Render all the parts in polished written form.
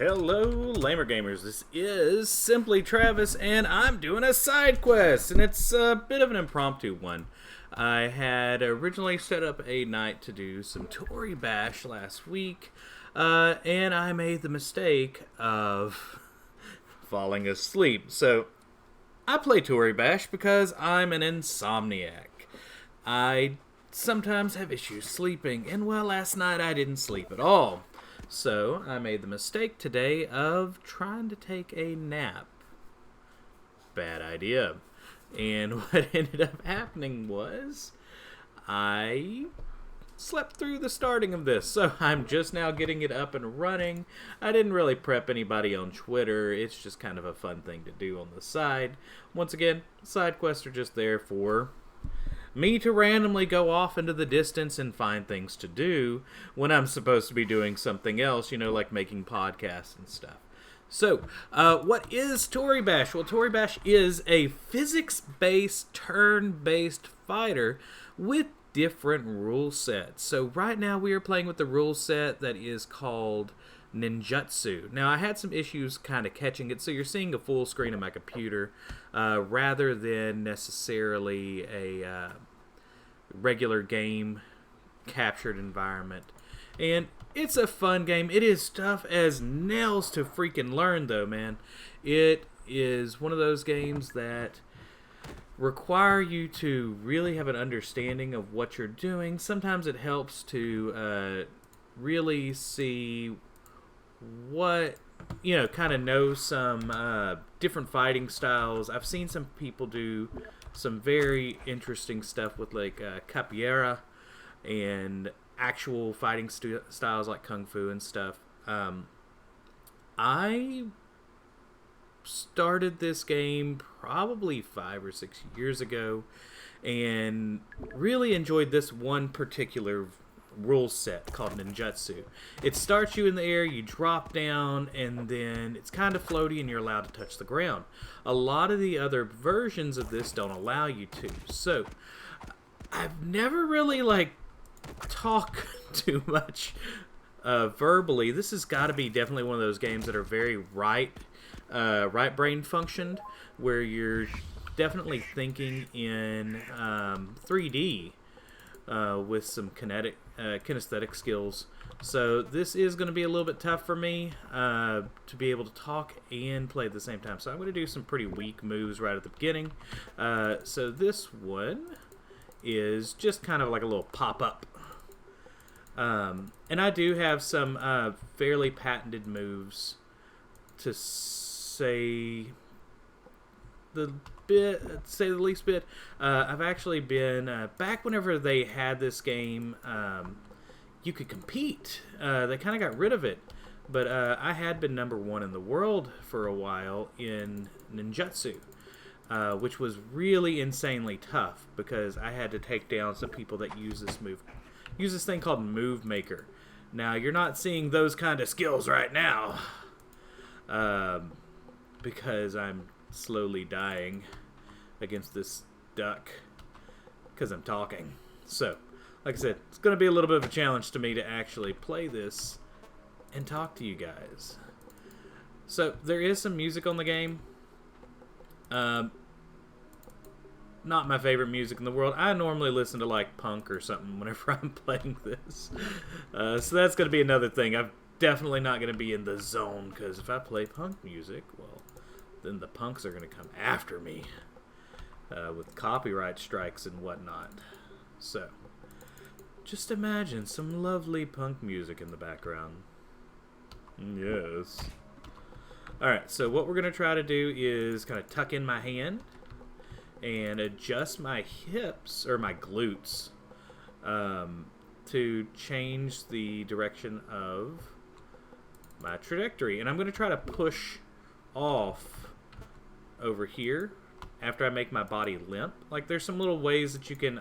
Hello, Lamer Gamers. This is Simply Travis, and I'm doing a side quest, and it's a bit of an impromptu one. I had originally set up a night to do some Toribash last week, and I made the mistake of falling asleep. So, I play Toribash because I'm an insomniac. I sometimes have issues sleeping, and well, last night I didn't sleep at all. So, I made the mistake today of trying to take a nap. Bad idea. And what ended up happening was I slept through the starting of this. So, I'm just now getting it up and running. I didn't really prep anybody on Twitter. It's just kind of a fun thing to do on the side. Once again, side quests are just there for me to randomly go off into the distance and find things to do when I'm supposed to be doing something else, like making podcasts and stuff. So, what is Toribash? Well, Toribash is a physics-based, turn-based fighter with different rule sets. So right now we are playing with the rule set that is called Ninjutsu. Now, I had some issues kind of catching it, so you're seeing a full screen of my computer rather than necessarily a regular game captured environment. And it's a fun game. It is tough as nails to freaking learn, though, man. It is one of those games that require you to really have an understanding of what you're doing. Sometimes it helps to really see what, kind of know some different fighting styles. I've seen some people do some very interesting stuff with like capoeira and actual fighting styles like kung fu and stuff. I started this game probably 5 or 6 years ago and really enjoyed this one particular rule set called Ninjutsu. It starts you in the air, you drop down, and then it's kind of floaty and you're allowed to touch the ground. A lot of the other versions of this don't allow you to. So, I've never really talk too much verbally. This has got to be definitely one of those games that are very right brain functioned, where you're definitely thinking in 3D with some kinesthetic skills. So this is going to be a little bit tough for me to be able to talk and play at the same time. So I'm going to do some pretty weak moves right at the beginning. So this one is just kind of like a little pop-up. And I do have some fairly patented moves, to say the least bit. I've actually been back whenever they had this game. You could compete. They kind of got rid of it, but I had been number 1 in the world for a while in Ninjutsu, which was really insanely tough because I had to take down some people that use this thing called Move Maker. Now, you're not seeing those kind of skills right now because I'm slowly dying against this duck because I'm talking. So, like I said, it's going to be a little bit of a challenge to me to actually play this and talk to you guys. So, there is some music on the game. Not my favorite music in the world. I normally listen to like punk or something whenever I'm playing this. So that's going to be another thing. I'm definitely not going to be in the zone, because if I play punk music, well, then the punks are going to come after me with copyright strikes and whatnot. So, just imagine some lovely punk music in the background. Yes. Alright, so what we're going to try to do is kind of tuck in my hand and adjust my hips, or my glutes, to change the direction of my trajectory. And I'm going to try to push off over here after I make my body limp. Like, there's some little ways that you can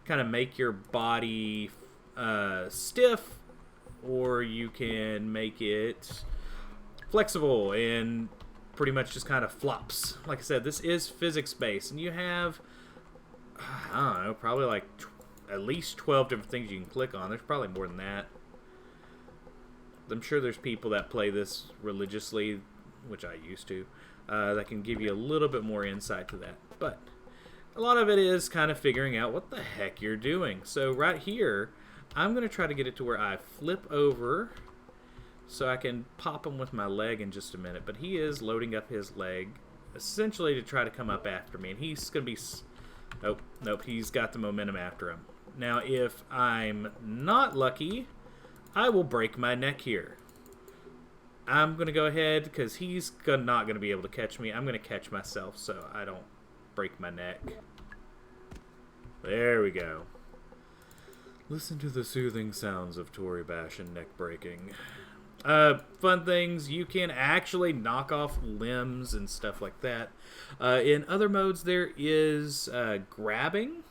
kind of make your body stiff, or you can make it flexible and pretty much just kind of flops. Like I said, this is physics-based, and you have, I don't know, probably like at least 12 different things you can click on. There's probably more than that. I'm sure there's people that play this religiously, which I used to, that can give you a little bit more insight to that. But a lot of it is kind of figuring out what the heck you're doing. So right here, I'm going to try to get it to where I flip over so I can pop him with my leg in just a minute. But he is loading up his leg essentially to try to come up after me. And he's going to be... Oh, nope, he's got the momentum after him. Now, if I'm not lucky, I will break my neck here. I'm going to go ahead because he's not going to be able to catch me. I'm going to catch myself so I don't break my neck. There we go. Listen to the soothing sounds of Toribash and neck breaking. Fun things, you can actually knock off limbs and stuff like that. In other modes, there is grabbing,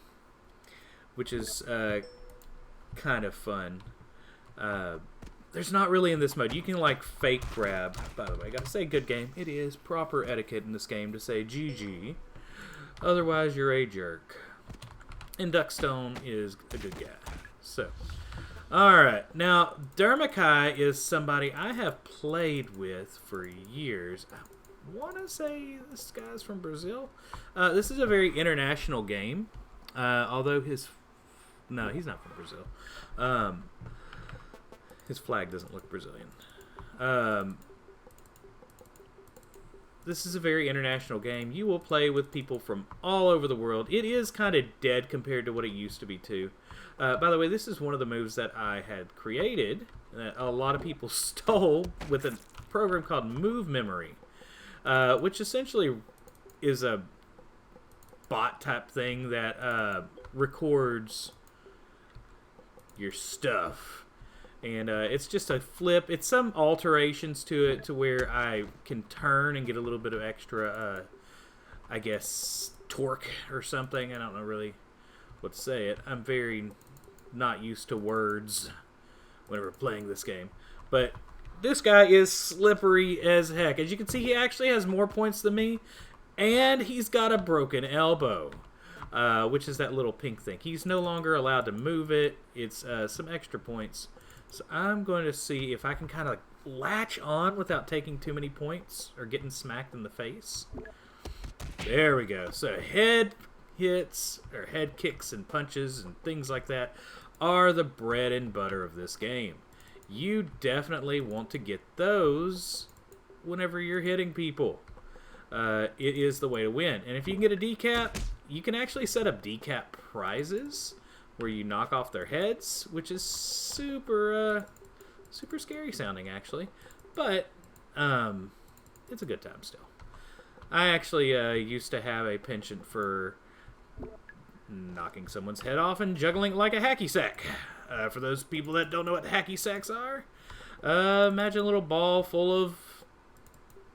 which is kind of fun. There's not really in this mode. You can like fake grab. By the way, I gotta say, good game. It is proper etiquette in this game to say GG. Otherwise, you're a jerk. And Duckstone is a good guy. So, alright. Now, Dermakai is somebody I have played with for years. I want to say this guy's from Brazil. This is a very international game. Although his... No, he's not from Brazil. His flag doesn't look Brazilian. This is a very international game. You will play with people from all over the world. It is kind of dead compared to what it used to be, too. By the way, this is one of the moves that I had created that a lot of people stole with a program called Move Memory, which essentially is a bot type thing that records your stuff. And it's just a flip. It's some alterations to it to where I can turn and get a little bit of extra, I guess, torque or something. I don't know really what to say it. I'm very not used to words whenever playing this game. But this guy is slippery as heck. As you can see, he actually has more points than me. And he's got a broken elbow, which is that little pink thing. He's no longer allowed to move it. It's some extra points. So I'm going to see if I can kind of latch on without taking too many points or getting smacked in the face. There we go. So head hits or head kicks and punches and things like that are the bread and butter of this game. You definitely want to get those whenever you're hitting people. It is the way to win. And if you can get a decap, you can actually set up decap prizes where you knock off their heads, which is super scary sounding, actually. But it's a good time still. I actually used to have a penchant for knocking someone's head off and juggling it like a hacky sack. For those people that don't know what hacky sacks are, imagine a little ball full of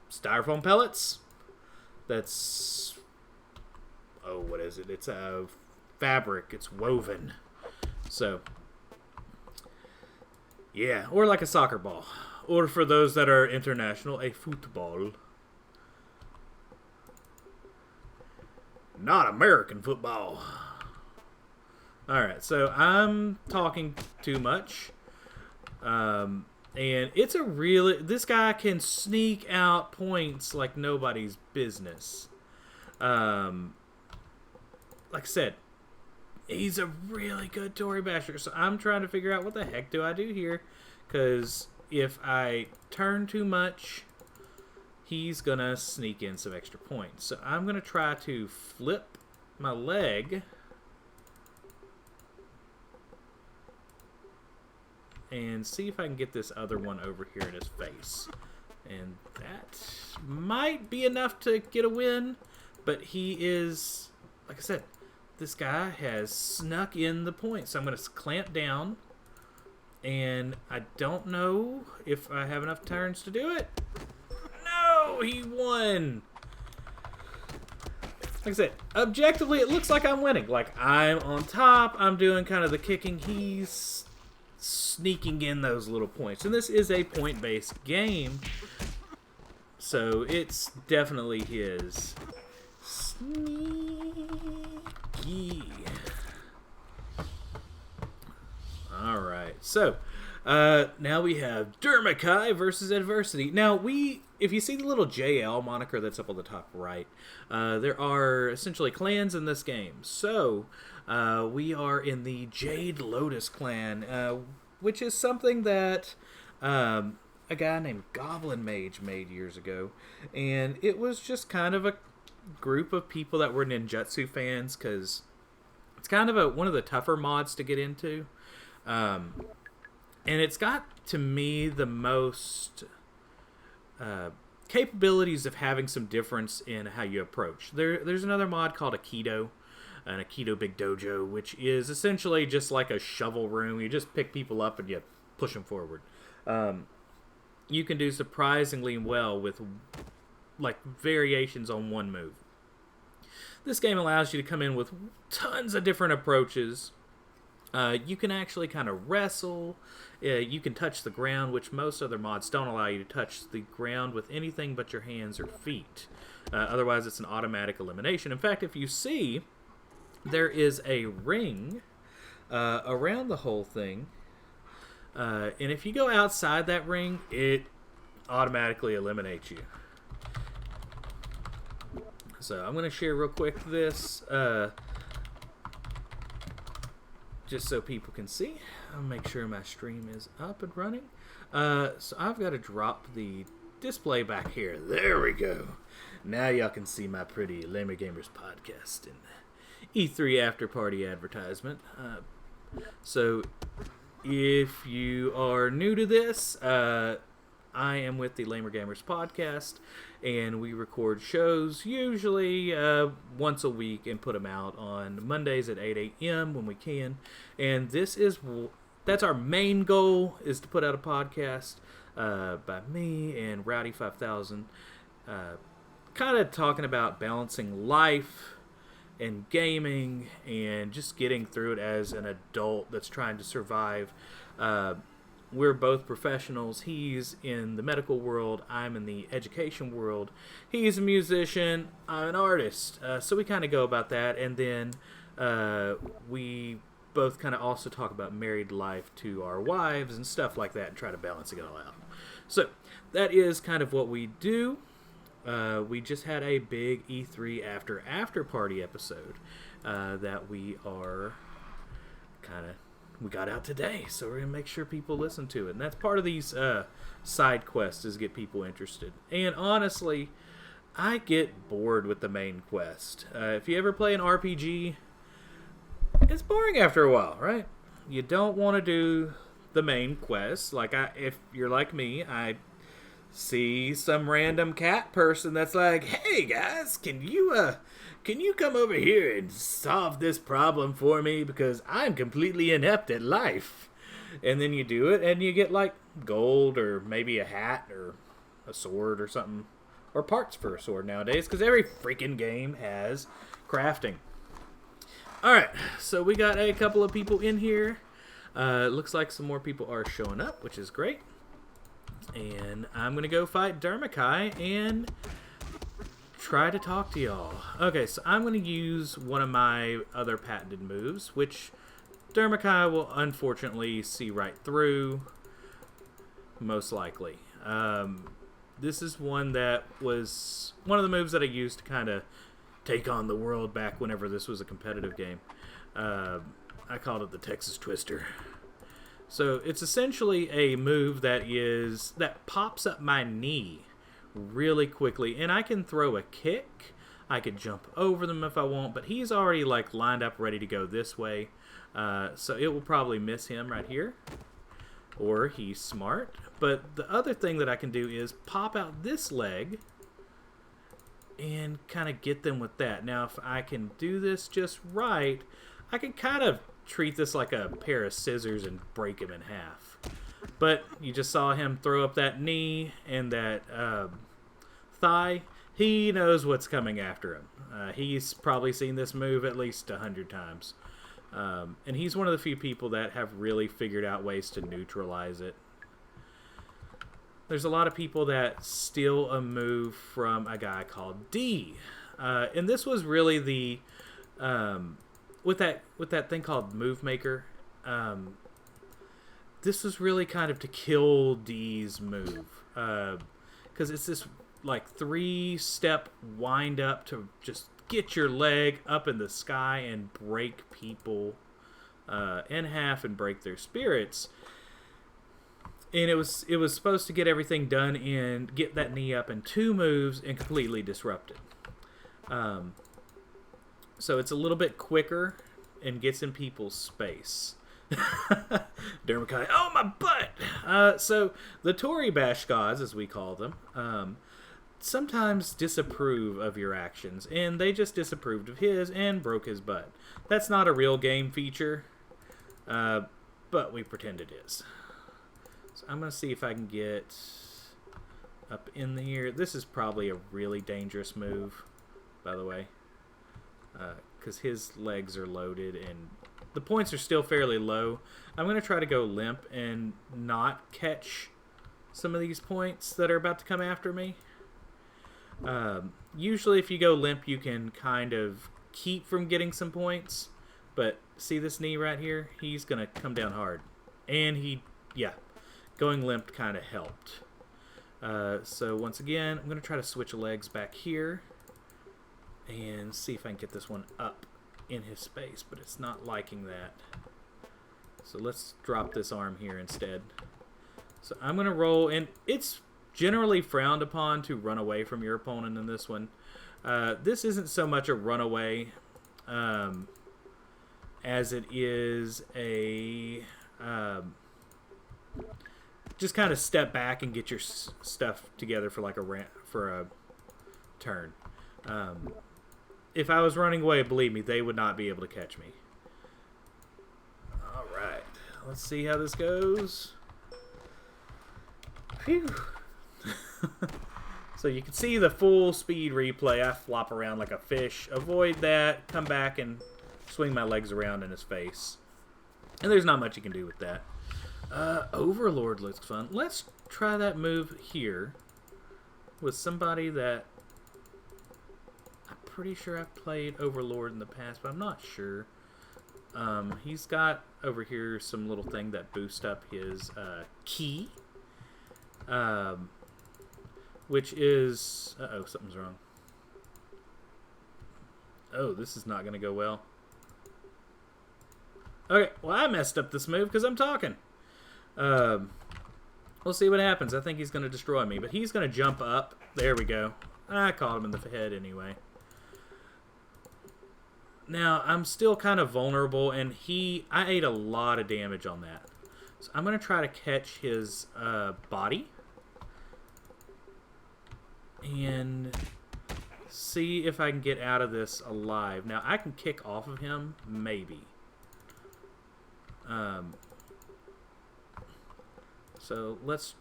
styrofoam pellets. That's... oh, what is it? It's a... fabric. It's woven. So, yeah. Or like a soccer ball. Or for those that are international, a football. Not American football. Alright, so I'm talking too much. And it's a really... this guy can sneak out points like nobody's business. Like I said, he's a really good Toribasher, so I'm trying to figure out what the heck do I do here, because if I turn too much, he's going to sneak in some extra points. So I'm going to try to flip my leg and see if I can get this other one over here in his face. And that might be enough to get a win, but he is, like I said, this guy has snuck in the points. So I'm going to clamp down, and I don't know if I have enough turns to do it. No, he won. Like I said, objectively, it looks like I'm winning. Like, I'm on top. I'm doing kind of the kicking. He's sneaking in those little points. And this is a point-based game, so it's definitely his. Sneaky. Alright, so Now we have Dermakai versus Adversity. Now, if you see the little JL moniker that's up on the top right, there are essentially clans in this game. So, we are in the Jade Lotus clan, which is something that a guy named Goblin Mage made years ago. And it was just kind of a group of people that were Ninjutsu fans, because it's kind of one of the tougher mods to get into. And it's got, to me, the most capabilities of having some difference in how you approach. There's another mod called Aikido, an Aikido Big Dojo, which is essentially just like a shovel room. You just pick people up and you push them forward. You can do surprisingly well with like variations on one move. This game allows you to come in with tons of different approaches. You can actually kind of wrestle. You can touch the ground, which most other mods don't allow you to touch the ground with anything but your hands or feet. Otherwise, it's an automatic elimination. In fact, if you see, there is a ring around the whole thing. And if you go outside that ring, it automatically eliminates you. So I'm going to share real quick this, just so people can see. I'll make sure my stream is up and running. So I've got to drop the display back here. There we go. Now y'all can see my pretty Lamer Gamers podcast and E3 after party advertisement. So if you are new to this, I am with the Lamer Gamers podcast, and we record shows usually once a week and put them out on Mondays at 8 a.m. when we can. And that's our main goal, is to put out a podcast by me and Rowdy 5000, kind of talking about balancing life and gaming and just getting through it as an adult that's trying to survive. We're both professionals. He's in the medical world. I'm in the education world. He's a musician. I'm an artist. So we kind of go about that. And then we both kind of also talk about married life to our wives and stuff like that and try to balance it all out. So that is kind of what we do. We just had a big E3 after party episode that we got out today, so we're going to make sure people listen to it. And that's part of these side quests, is get people interested. And honestly, I get bored with the main quest. If you ever play an RPG, it's boring after a while, right? You don't want to do the main quest. If you're like me, I see some random cat person that's like, hey guys, can you come over here and solve this problem for me, because I'm completely inept at life. And then you do it and you get like gold or maybe a hat or a sword or something, or parts for a sword nowadays, because every freaking game has crafting. Alright, so we got a couple of people in here. Looks like some more people are showing up, which is great. And I'm going to go fight Dermakai and try to talk to y'all. Okay, so I'm going to use one of my other patented moves, which Dermakai will unfortunately see right through, most likely. This is one that was one of the moves that I used to kind of take on the world back whenever this was a competitive game. I called it the Texas Twister. So it's essentially a move that pops up my knee really quickly, and I can throw a kick. I could jump over them if I want, but he's already like lined up ready to go this way, so it will probably miss him right here, or he's smart. But the other thing that I can do is pop out this leg and kind of get them with that. Now if I can do this just right, I can kind of treat this like a pair of scissors and break him in half. But you just saw him throw up that knee and that thigh. He knows what's coming after him. He's probably seen this move at least 100 times. And he's one of the few people that have really figured out ways to neutralize it. There's a lot of people that steal a move from a guy called D. And this was really the... with that thing called Move Maker, this was really kind of to kill D's move. Because it's this like 3-step wind up to just get your leg up in the sky and break people in half and break their spirits. And it was supposed to get everything done and get that knee up in 2 moves and completely disrupt it. So it's a little bit quicker and gets in people's space. Dermakai, oh my butt! So the Toribash gods, as we call them, sometimes disapprove of your actions, and they just disapproved of his and broke his butt. That's not a real game feature, but we pretend it is. So I'm going to see if I can get up in here. This is probably a really dangerous move, by the way, because his legs are loaded and the points are still fairly low. I'm going to try to go limp and not catch some of these points that are about to come after me. Usually if you go limp, you can kind of keep from getting some points. But see this knee right here? He's going to come down hard. And going limp kind of helped. So once again, I'm going to try to switch legs back here and see if I can get this one up in his space, but it's not liking that. So let's drop this arm here instead. So I'm going to roll, and it's generally frowned upon to run away from your opponent in this one. This isn't so much a runaway as it is a just kind of step back and get your stuff together for like a turn. If I was running away, believe me, they would not be able to catch me. Alright, let's see how this goes. Phew. So you can see the full speed replay. I flop around like a fish. Avoid that, come back and swing my legs around in his face. And there's not much you can do with that. Overlord looks fun. Let's try that move here with somebody that pretty sure I've played Overlord in the past, but I'm not sure. He's got over here some little thing that boosts up his ki, which is... Uh-oh, something's wrong. Oh, this is not going to go well. Okay, well, I messed up this move because I'm talking. We'll see what happens. I think he's going to destroy me, but he's going to jump up. There we go. I caught him in the head anyway. Now, I'm still kind of vulnerable, and I ate a lot of damage on that. So I'm going to try to catch his body and see if I can get out of this alive. Now, I can kick off of him, maybe. So let's...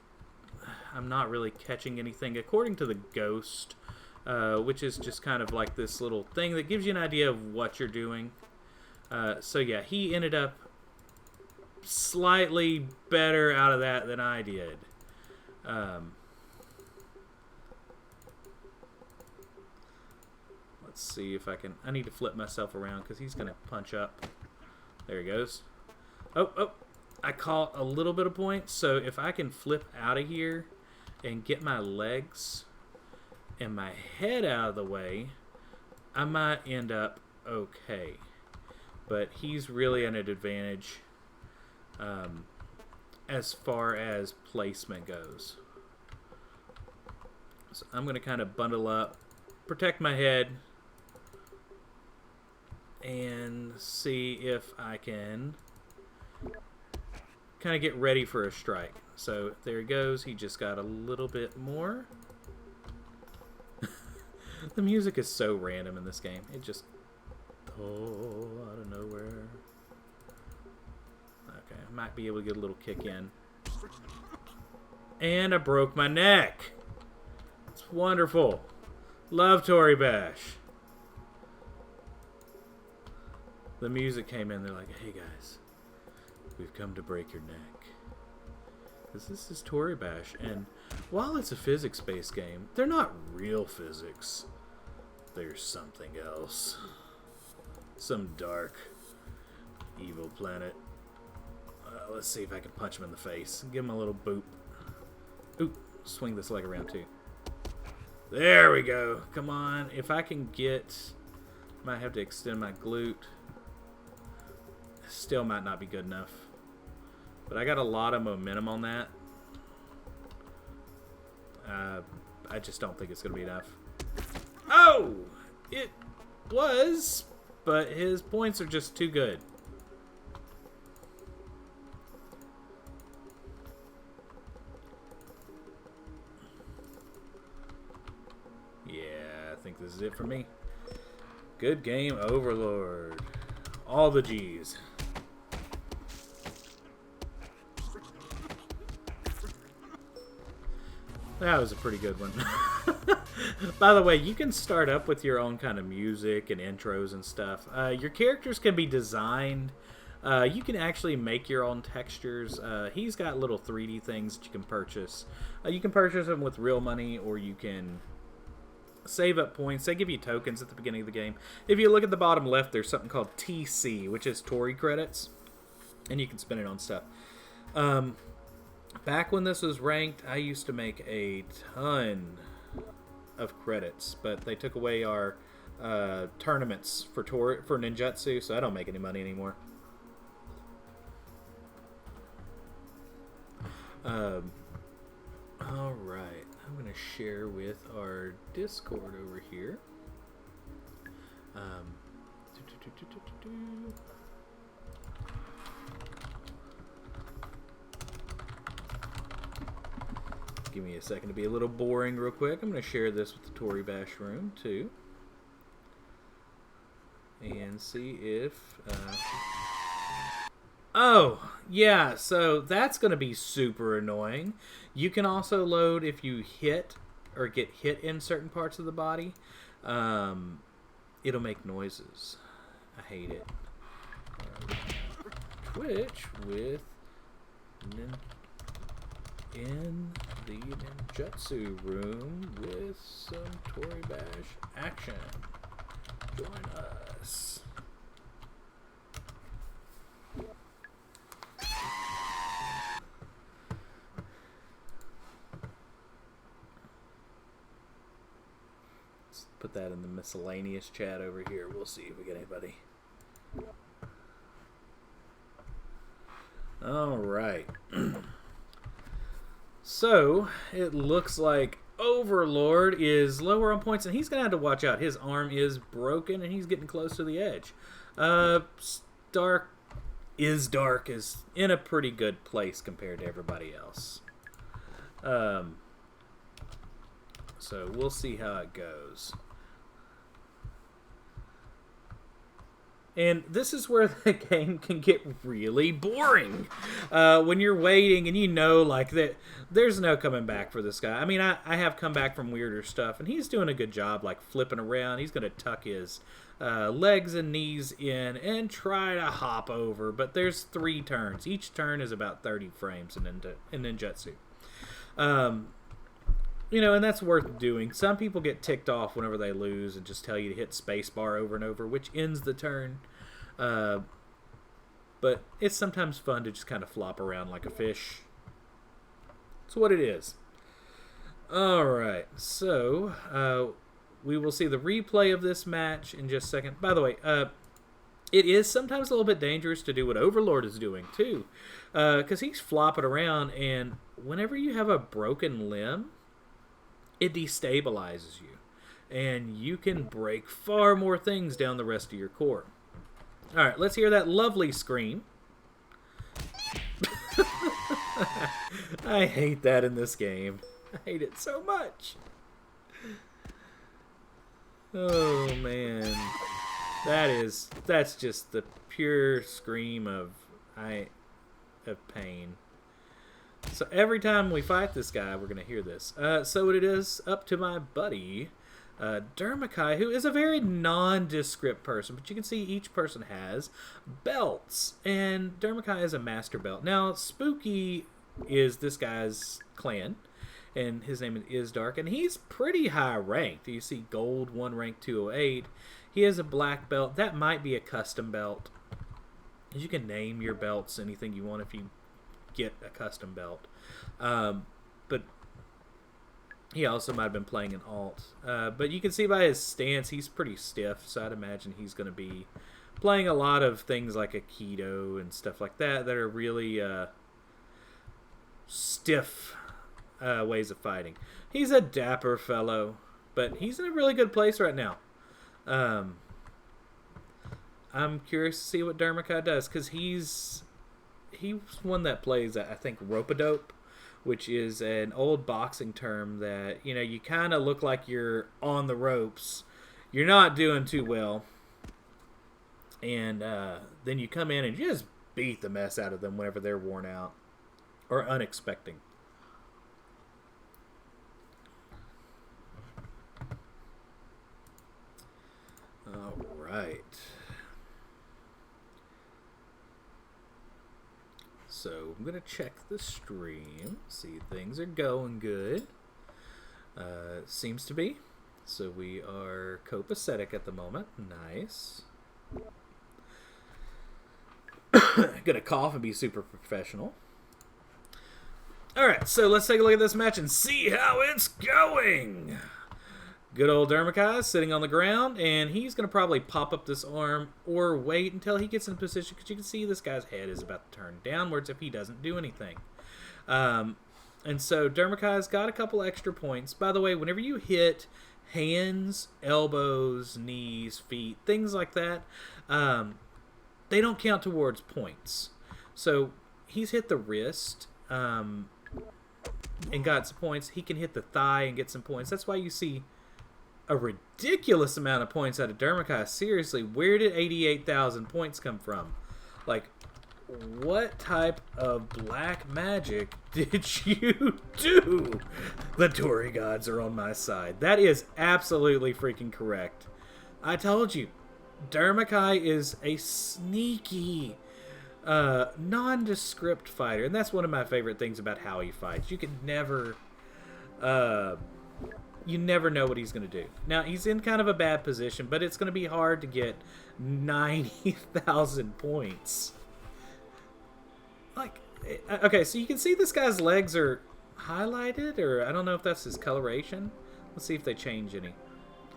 I'm not really catching anything. According to the ghost... which is just kind of like this little thing that gives you an idea of what you're doing. So yeah, he ended up slightly better out of that than I did. Let's see if I can... I need to flip myself around because he's going to punch up. There he goes. Oh, I caught a little bit of points. So if I can flip out of here and get my legs... and my head out of the way, I might end up okay. But he's really at an advantage as far as placement goes. So I'm going to kind of bundle up, protect my head, and see if I can kind of get ready for a strike. So there he goes. He just got a little bit more. The music is so random in this game. It just... Oh, out of nowhere. Okay, I might be able to get a little kick in. And I broke my neck. It's wonderful. Love Toribash. The music came in. They're like, hey guys, we've come to break your neck. Because this is Toribash. And while it's a physics-based game, they're not real physics. There's something else. Some dark, evil planet. let's see if I can punch him in the face. Give him a little boop. Oop, swing this leg around too. There we go. Come on. If I can get... Might have to extend my glute. Still might not be good enough. But I got a lot of momentum on that. I just don't think it's going to be enough. Oh! It was, but his points are just too good. Yeah, I think this is it for me. Good game, Overlord. All the G's. That was a pretty good one. By the way, you can start up with your own kind of music and intros and stuff. Your characters can be designed. You can actually make your own textures. He's got little 3D things that you can purchase. You can purchase them with real money, or you can save up points. They give you tokens at the beginning of the game. If you look at the bottom left, there's something called TC, which is Tori credits, and you can spend it on stuff. Back when this was ranked, I used to make a ton of credits, but they took away our tournaments for Ninjutsu, so I don't make any money anymore. Alright, I'm going to share with our Discord over here. Give me a second to be a little boring real quick. I'm going to share this with the Toribash room too. And see if... Oh, yeah, so that's going to be super annoying. You can also load if you hit or get hit in certain parts of the body. It'll make noises. I hate it. Twitch with... in the Ninjutsu room with some Toribash action. Join us. Let's put that in the miscellaneous chat over here. We'll see if we get anybody. All right. So, it looks like Overlord is lower on points, and he's going to have to watch out. His arm is broken, and he's getting close to the edge. Dark is in a pretty good place compared to everybody else. So, we'll see how it goes. And this is where the game can get really boring. When you're waiting and you know, like, that there's no coming back for this guy. I mean, I have come back from weirder stuff, and he's doing a good job, like, flipping around. He's going to tuck his legs and knees in and try to hop over. But there's 3 turns. Each turn is about 30 frames in Ninjutsu. You know, and that's worth doing. Some people get ticked off whenever they lose and just tell you to hit spacebar over and over, which ends the turn. But it's sometimes fun to just kind of flop around like a fish. That's what it is. Alright, so we will see the replay of this match in just a second. By the way, it is sometimes a little bit dangerous to do what Overlord is doing, too. Because he's flopping around, and whenever you have a broken limb, it destabilizes you, and you can break far more things down the rest of your core. All right, let's hear that lovely scream. I hate that in this game. I hate it so much. Oh man, that's just the pure scream of pain. So every time we fight this guy, we're going to hear this. So it is up to my buddy, Dermakai, who is a very nondescript person. But you can see each person has belts. And Dermakai is a master belt. Now, Spooky is this guy's clan. And his name is Dark. And he's pretty high ranked. You see gold, 1 rank 208. He has a black belt. That might be a custom belt. You can name your belts anything you want if you get a custom belt. But he also might have been playing an alt. But you can see by his stance, he's pretty stiff, so I'd imagine he's going to be playing a lot of things like Aikido and stuff like that are really stiff ways of fighting. He's a dapper fellow, but he's in a really good place right now. I'm curious to see what Dermakai does, because he's one that plays, I think, rope-a-dope, which is an old boxing term that, you know, you kind of look like you're on the ropes. You're not doing too well. And then you come in and just beat the mess out of them whenever they're worn out or unexpected. All right. So I'm going to check the stream, see if things are going good. Seems to be. So we are copacetic at the moment. Nice. Gonna cough and be super professional. Alright, so let's take a look at this match and see how it's going. Good old Dermakai sitting on the ground, and he's going to probably pop up this arm or wait until he gets in position, because you can see this guy's head is about to turn downwards if he doesn't do anything. And so Dermakai's got a couple extra points. By the way, whenever you hit hands, elbows, knees, feet, things like that, they don't count towards points. So he's hit the wrist and got some points. He can hit the thigh and get some points. That's why you see a ridiculous amount of points out of Dermakai. Seriously, where did 88,000 points come from? Like, what type of black magic did you do? The Tori gods are on my side. That is absolutely freaking correct. I told you, Dermakai is a sneaky, nondescript fighter, and that's one of my favorite things about how he fights. You can never, you never know what he's going to do. Now, he's in kind of a bad position, but it's going to be hard to get 90,000 points. Like, okay, so you can see this guy's legs are highlighted, or I don't know if that's his coloration. Let's see if they change any.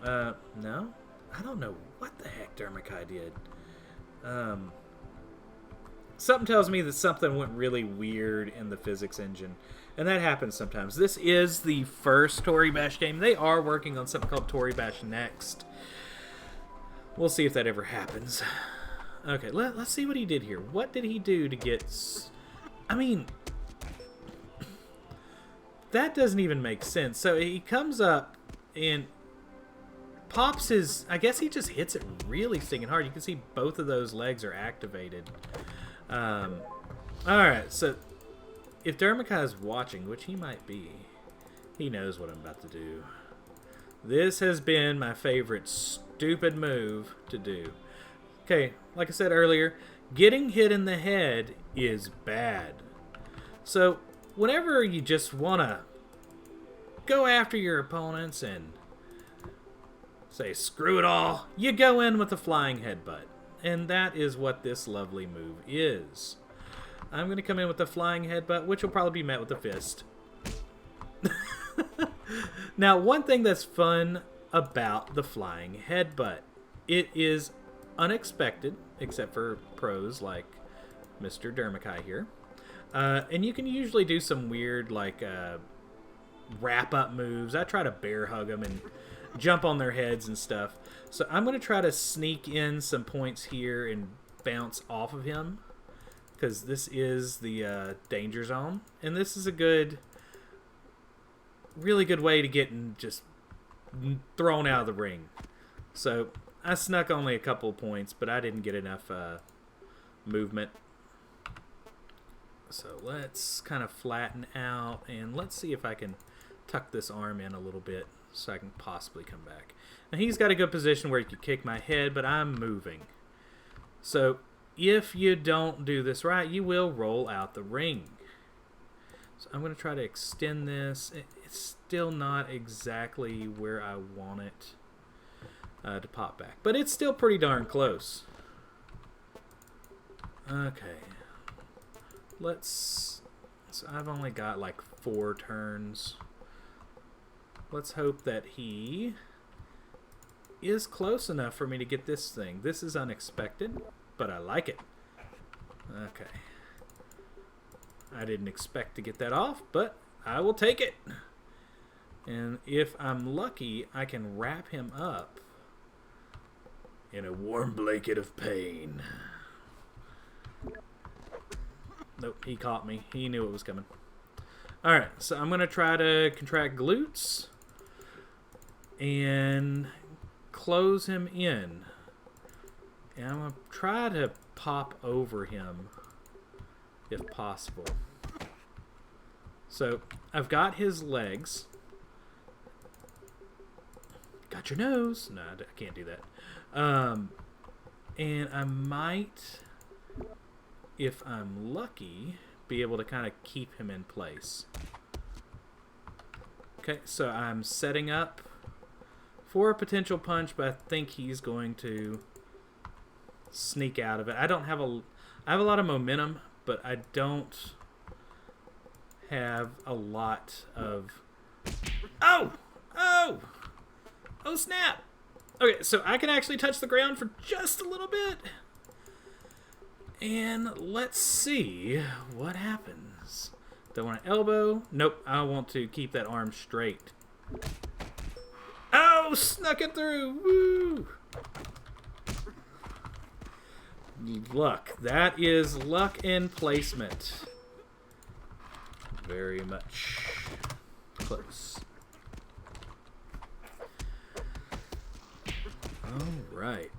No? I don't know what the heck Dermakai did. Something tells me that something went really weird in the physics engine. And that happens sometimes. This is the first Toribash game. They are working on something called Toribash Next. We'll see if that ever happens. Okay, let's see what he did here. What did he do to get... I mean... that doesn't even make sense. So he comes up and pops his... I guess he just hits it really stinging hard. You can see both of those legs are activated. Alright, so... if Dermakai is watching, which he might be, he knows what I'm about to do. This has been my favorite stupid move to do. Okay, like I said earlier, getting hit in the head is bad. So, whenever you just want to go after your opponents and say, screw it all, you go in with a flying headbutt. And that is what this lovely move is. I'm going to come in with a flying headbutt, which will probably be met with a fist. Now, one thing that's fun about the flying headbutt, it is unexpected, except for pros like Mr. Dermakai here. And you can usually do some weird, like, wrap-up moves. I try to bear hug them and jump on their heads and stuff. So I'm going to try to sneak in some points here and bounce off of him, because this is the danger zone, and this is a really good way to get just thrown out of the ring. So I snuck only a couple points, but I didn't get enough movement. So let's kind of flatten out, and let's see if I can tuck this arm in a little bit so I can possibly come back. Now he's got a good position where he could kick my head, but I'm moving. So if you don't do this right, you will roll out the ring. So I'm going to try to extend this. It's still not exactly where I want it to pop back, but it's still pretty darn close. Okay. Let's So I've only got like 4 turns. Let's hope that he is close enough for me to get this thing. This is unexpected, but I like it. Okay. I didn't expect to get that off, but I will take it. And if I'm lucky, I can wrap him up in a warm blanket of pain. Nope, he caught me. He knew it was coming. Alright, so I'm going to try to contract glutes and close him in. And I'm going to try to pop over him if possible. So I've got his legs. Got your nose. No, I can't do that. And I might, if I'm lucky, be able to kind of keep him in place. Okay, so I'm setting up for a potential punch, but I think he's going to sneak out of it. I have a lot of momentum, but I don't have a lot of... Oh! Oh! Oh, snap! Okay, so I can actually touch the ground for just a little bit. And let's see what happens. Don't want to elbow. Nope, I want to keep that arm straight. Oh, snuck it through. Woo! Luck. That is luck and placement. Very much close. All right.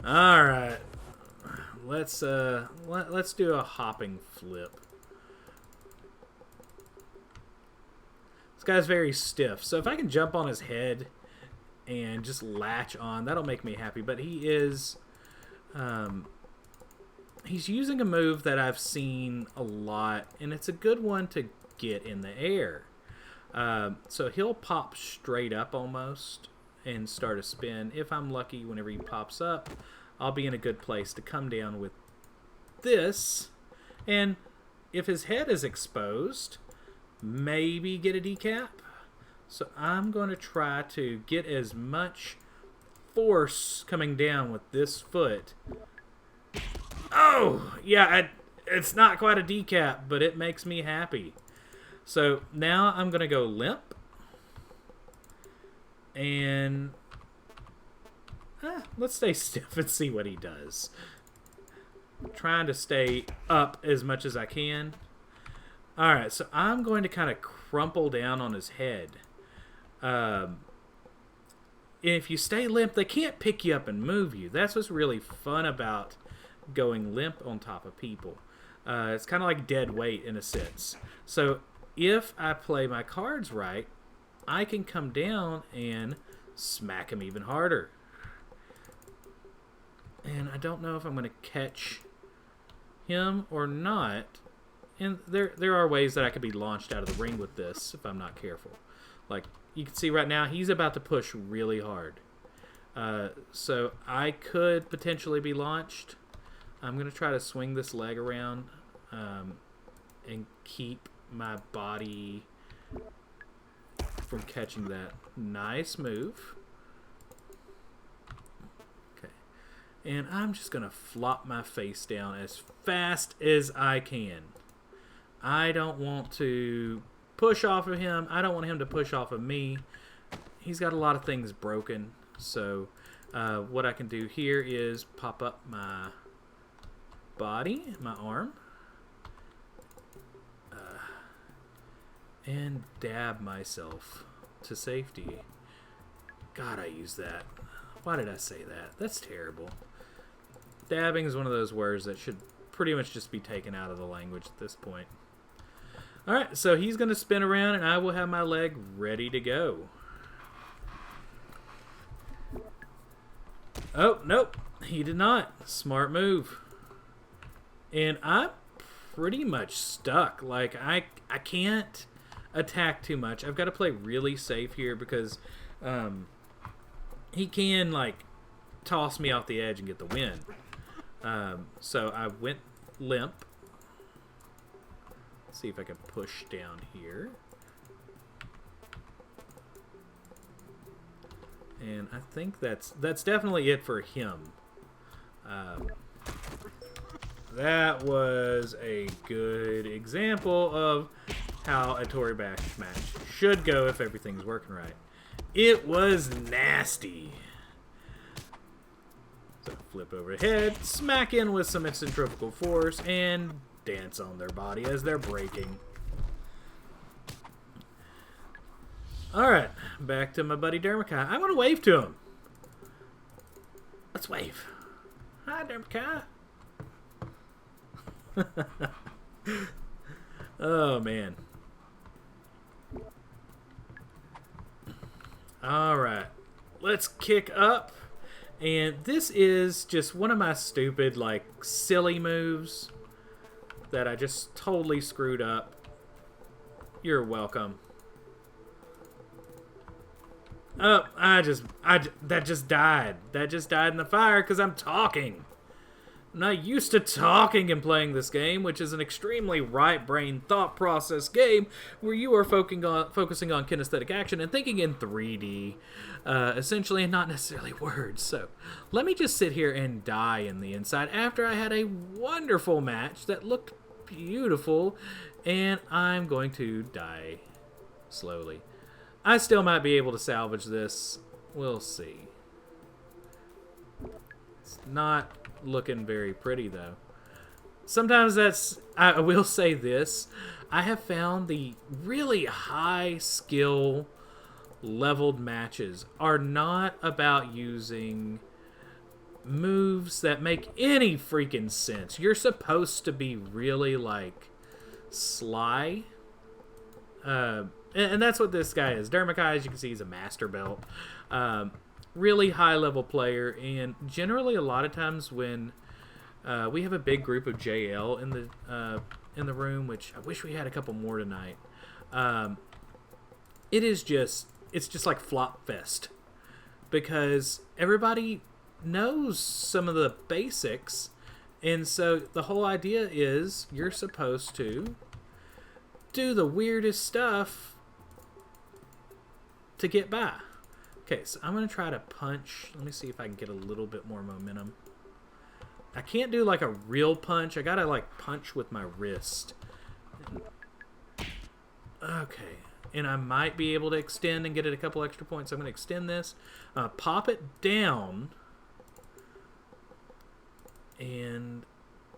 All right. Let's do a hopping flip. This guy's very stiff, so if I can jump on his head and just latch on, that'll make me happy. But he is, he's using a move that I've seen a lot, and it's a good one to get in the air. So he'll pop straight up almost and start a spin. If I'm lucky, whenever he pops up, I'll be in a good place to come down with this. And if his head is exposed, maybe get a decap. So I'm going to try to get as much force coming down with this foot. Oh, yeah, it's not quite a decap, but it makes me happy. So now I'm going to go limp. And let's stay stiff and see what he does. I'm trying to stay up as much as I can. Alright, so I'm going to kind of crumple down on his head. If you stay limp, they can't pick you up and move you. That's what's really fun about going limp on top of people. It's kind of like dead weight in a sense. So if I play my cards right, I can come down and smack him even harder. And I don't know if I'm going to catch him or not. And there are ways that I could be launched out of the ring with this if I'm not careful. Like, you can see right now, he's about to push really hard. So I could potentially be launched. I'm going to try to swing this leg around and keep my body from catching that. Nice move. Okay. And I'm just going to flop my face down as fast as I can. I don't want to push off of him. I don't want him to push off of me. He's got a lot of things broken. So what I can do here is pop up my body, my arm, and dab myself to safety. God, I use that. Why did I say that? That's terrible. Dabbing is one of those words that should pretty much just be taken out of the language at this point. Alright, so he's going to spin around and I will have my leg ready to go. Oh, nope. He did not. Smart move. And I'm pretty much stuck. Like, I can't attack too much. I've got to play really safe here because he can, like, toss me off the edge and get the win. So I went limp. Let's see if I can push down here. And I think that's definitely it for him. That was a good example of how a Toribash match should go if everything's working right. It was nasty. So flip overhead, smack in with some centrifugal force, and dance on their body as they're breaking. Alright, back to my buddy Dermakai. I'm going to wave to him. Let's wave. Hi, Dermakai. Oh, man. Alright, let's kick up. And this is just one of my stupid, like, silly moves that I just totally screwed up. You're welcome. Oh, that just died. That just died in the fire because I'm talking. I'm not used to talking and playing this game, which is an extremely right-brain thought process game where you are focusing on kinesthetic action and thinking in 3D, essentially, and not necessarily words. So let me just sit here and die in the inside after I had a wonderful match that looked beautiful, and I'm going to die slowly. I still might be able to salvage this. We'll see. It's not looking very pretty, though. Sometimes that's... I will say this. I have found the really high skill leveled matches are not about using moves that make any freaking sense. You're supposed to be really, like, sly. And that's what this guy is. Dermakai, as you can see, he's a master belt. Really high-level player. And generally, a lot of times when we have a big group of JL in the room, which I wish we had a couple more tonight, it's just like flop fest. Because everybody knows some of the basics. And so the whole idea is you're supposed to do the weirdest stuff to get by. Okay, so I'm going to try to punch. Let me see if I can get a little bit more momentum. I can't do like a real punch. I got to like punch with my wrist. Okay, and I might be able to extend and get it a couple extra points. I'm going to extend this, pop it down, and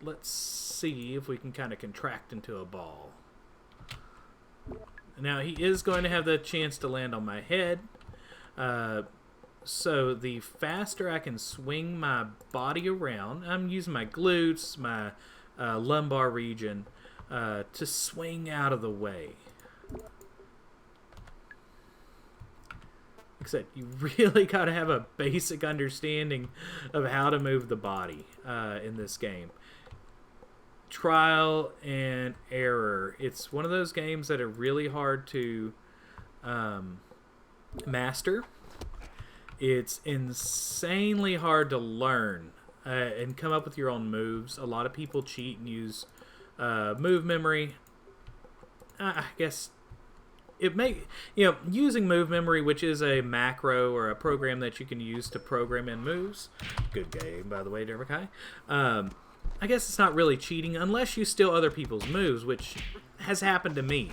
let's see if we can kind of contract into a ball. Now, he is going to have the chance to land on my head. So the faster I can swing my body around, I'm using my glutes, my lumbar region, to swing out of the way. Like I said, you really got to have a basic understanding of how to move the body in this game. Trial and error. It's one of those games that are really hard to master. It's insanely hard to learn and come up with your own moves. A lot of people cheat and use move memory. I guess using move memory, which is a macro or a program that you can use to program in moves. Good game, by the way, Dermakai. I guess it's not really cheating unless you steal other people's moves, which has happened to me.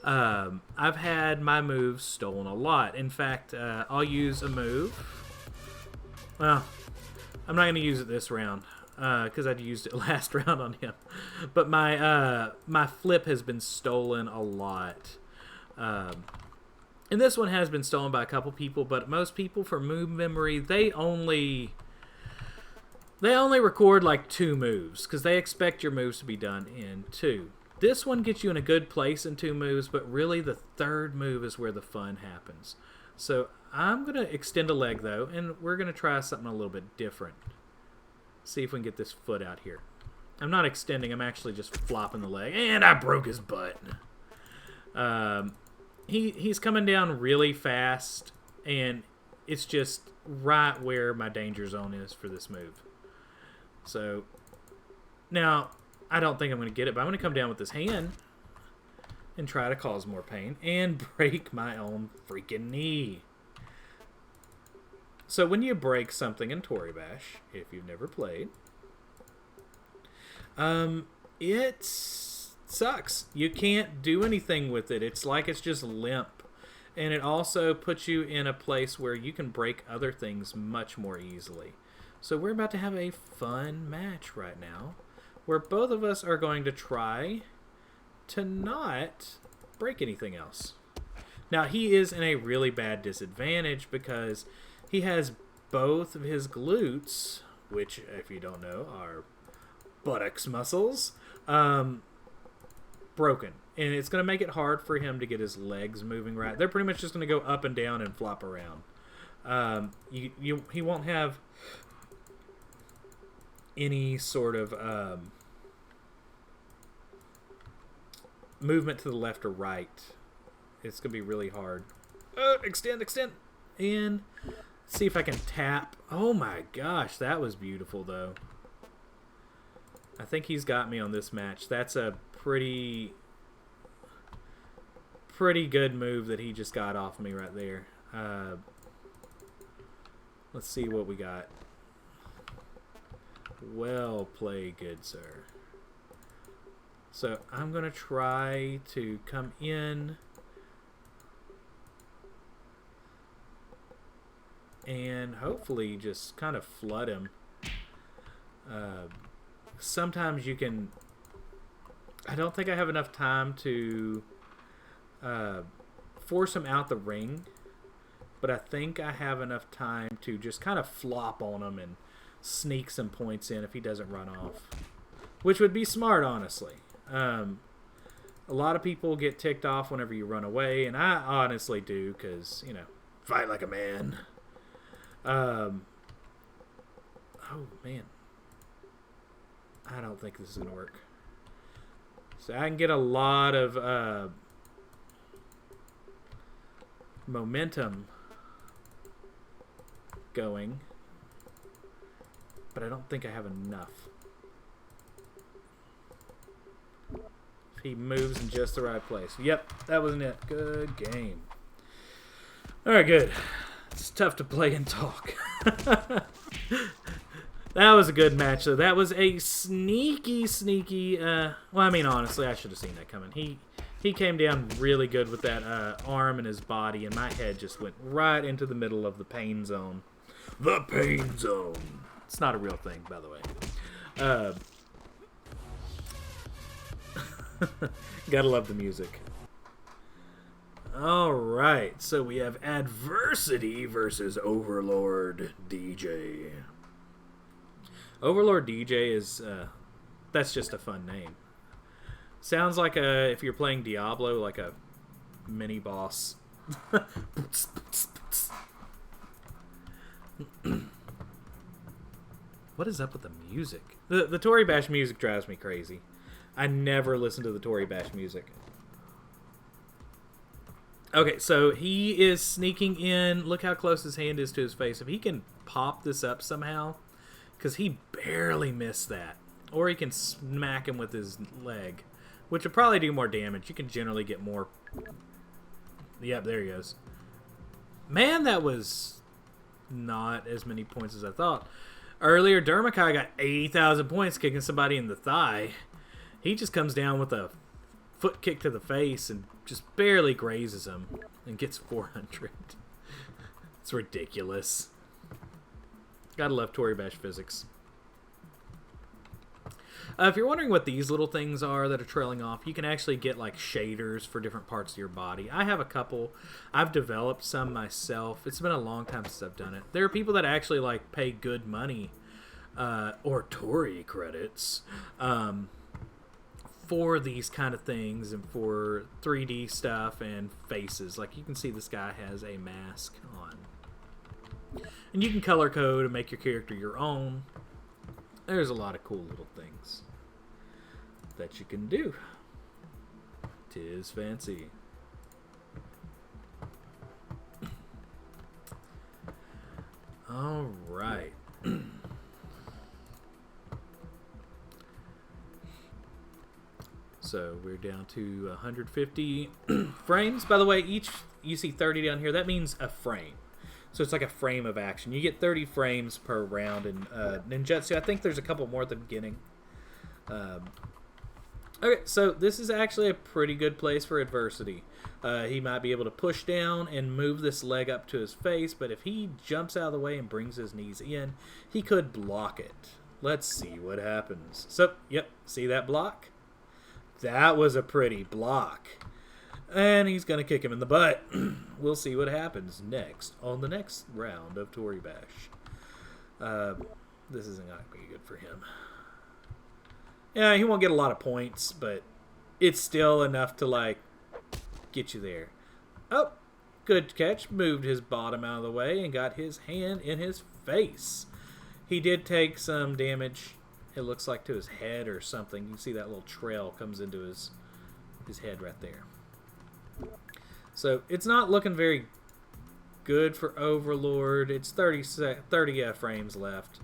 I've had my moves stolen a lot. In fact, I'll use a move. Well, I'm not going to use it this round because I'd used it last round on him. But my flip has been stolen a lot. And this one has been stolen by a couple people, but most people, for move memory, they only record like 2 moves because they expect your moves to be done in 2. This one gets you in a good place in 2 moves, but really the 3rd move is where the fun happens. So I'm going to extend a leg, though, and we're going to try something a little bit different. See if we can get this foot out here. I'm not extending, I'm actually just flopping the leg, and I broke his butt. He's coming down really fast, and it's just right where my danger zone is for this move. So, now, I don't think I'm going to get it, but I'm going to come down with this hand and try to cause more pain and break my own freaking knee. So when you break something in Toribash, if you've never played, it sucks. You can't do anything with it. It's like it's just limp. And it also puts you in a place where you can break other things much more easily. So we're about to have a fun match right now, where both of us are going to try to not break anything else. Now, he is in a really bad disadvantage because he has both of his glutes, which, if you don't know, are buttocks muscles, broken. And it's going to make it hard for him to get his legs moving right. They're pretty much just going to go up and down and flop around. He won't have any sort of movement to the left or right. It's going to be really hard. Extend. And see if I can tap. Oh my gosh, that was beautiful though. I think he's got me on this match. That's a pretty good move that he just got off me right there. Let's see what we got. Well played, good sir. So I'm going to try to come in and hopefully just kind of flood him. Sometimes you can... I don't think I have enough time to force him out the ring, but I think I have enough time to just kind of flop on him and sneak some points in if he doesn't run off, which would be smart, honestly. A lot of people get ticked off whenever you run away, and I honestly do, because, you know, fight like a man. Oh, man. I don't think this is going to work. So I can get a lot of momentum going, but I don't think I have enough. If he moves in just the right place. Yep, that wasn't it. Good game. Alright, good. It's tough to play and talk. That was a good match, though. That was a sneaky... well, I mean, honestly, I should have seen that coming. He came down really good with that arm and his body, and my head just went right into the middle of the pain zone. The pain zone. It's not a real thing, by the way. Gotta love the music. Alright, so we have Adversity versus Overlord DJ. Overlord DJ is, that's just a fun name. Sounds like if you're playing Diablo, like a mini boss. What is up with the music? The Toribash music drives me crazy. I never listen to the Toribash music. Okay, so he is sneaking in. Look how close his hand is to his face. If he can pop this up somehow, because he barely missed that. Or he can smack him with his leg, which would probably do more damage. You can generally get more. Yep, there he goes. Man, that was not as many points as I thought. Earlier, Dermakai got 80,000 points kicking somebody in the thigh. He just comes down with a foot kick to the face and just barely grazes him and gets 400. It's ridiculous. Gotta love Toribash physics. If you're wondering what these little things are that are trailing off, you can actually get like shaders for different parts of your body. I have a couple. I've developed some myself. It's been a long time since I've done it. There are people that actually like pay good money or Tori credits for these kind of things and for 3D stuff and faces. Like you can see this guy has a mask on. And you can color code and make your character your own. There's a lot of cool little things that you can do. 'Tis fancy. All right. So we're down to 150 frames. By the way, each you see 30 down here. That means a frame. So it's like a frame of action. You get 30 frames per round in Ninjutsu. I think there's a couple more at the beginning. Okay, so this is actually a pretty good place for adversity. He might be able to push down and move this leg up to his face, but if he jumps out of the way and brings his knees in, he could block it. Let's see what happens. So, yep, see that block? That was a pretty block. And he's going to kick him in the butt. We'll see what happens next on the next round of Toribash. This isn't going to be good for him. Yeah, he won't get a lot of points, but it's still enough to, like, get you there. Oh, good catch. Moved his bottom out of the way and got his hand in his face. He did take some damage. It looks like to his head or something. You can see that little trail comes into his head right there. So it's not looking very good for Overlord. It's 30 frames left.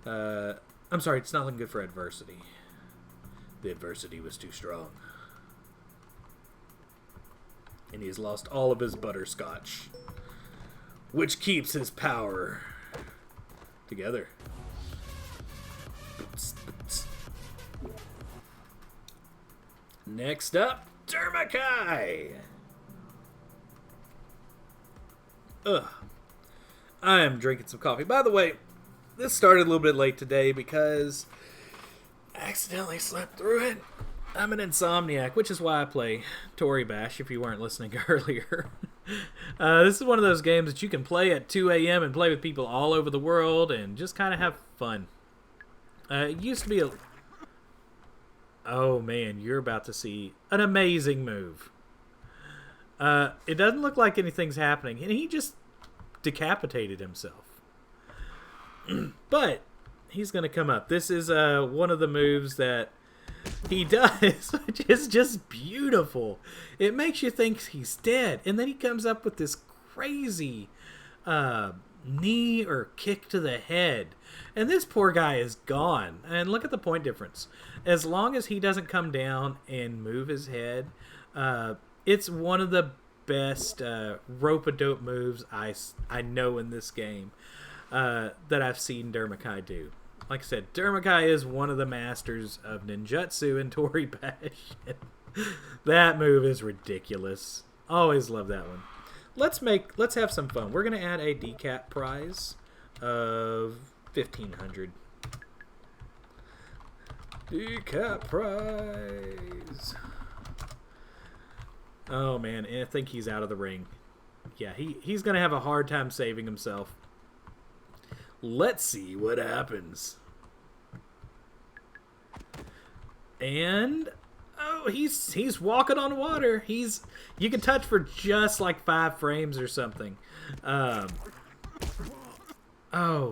I'm sorry, it's not looking good for adversity. The adversity was too strong. And he's lost all of his butterscotch, which keeps his power together. Next up, Dermakai. Ugh. I am drinking some coffee. By the way, this started a little bit late today because I accidentally slept through it. I'm an insomniac, which is why I play Toribash, if you weren't listening earlier. This is one of those games that you can play at 2 a.m. and play with people all over the world and just kind of have fun. It used to be a... Oh, man, you're about to see an amazing move. It doesn't look like anything's happening, and he just decapitated himself. But he's going to come up. This is one of the moves that he does, which is just beautiful. It makes you think he's dead, and then he comes up with this crazy knee or kick to the head. And this poor guy is gone. And look at the point difference. As long as he doesn't come down and move his head, it's one of the best rope-a-dope moves I know in this game that I've seen Dermakai do. Like I said, Dermakai is one of the masters of Ninjutsu and Toribash. That move is ridiculous. Always love that one. Let's have some fun. We're gonna add a decap prize of 1,500. Decap prize. Oh man, I think he's out of the ring. Yeah, he's gonna have a hard time saving himself. Let's see what happens. And oh, he's walking on water. You can touch for just like 5 frames or something. Oh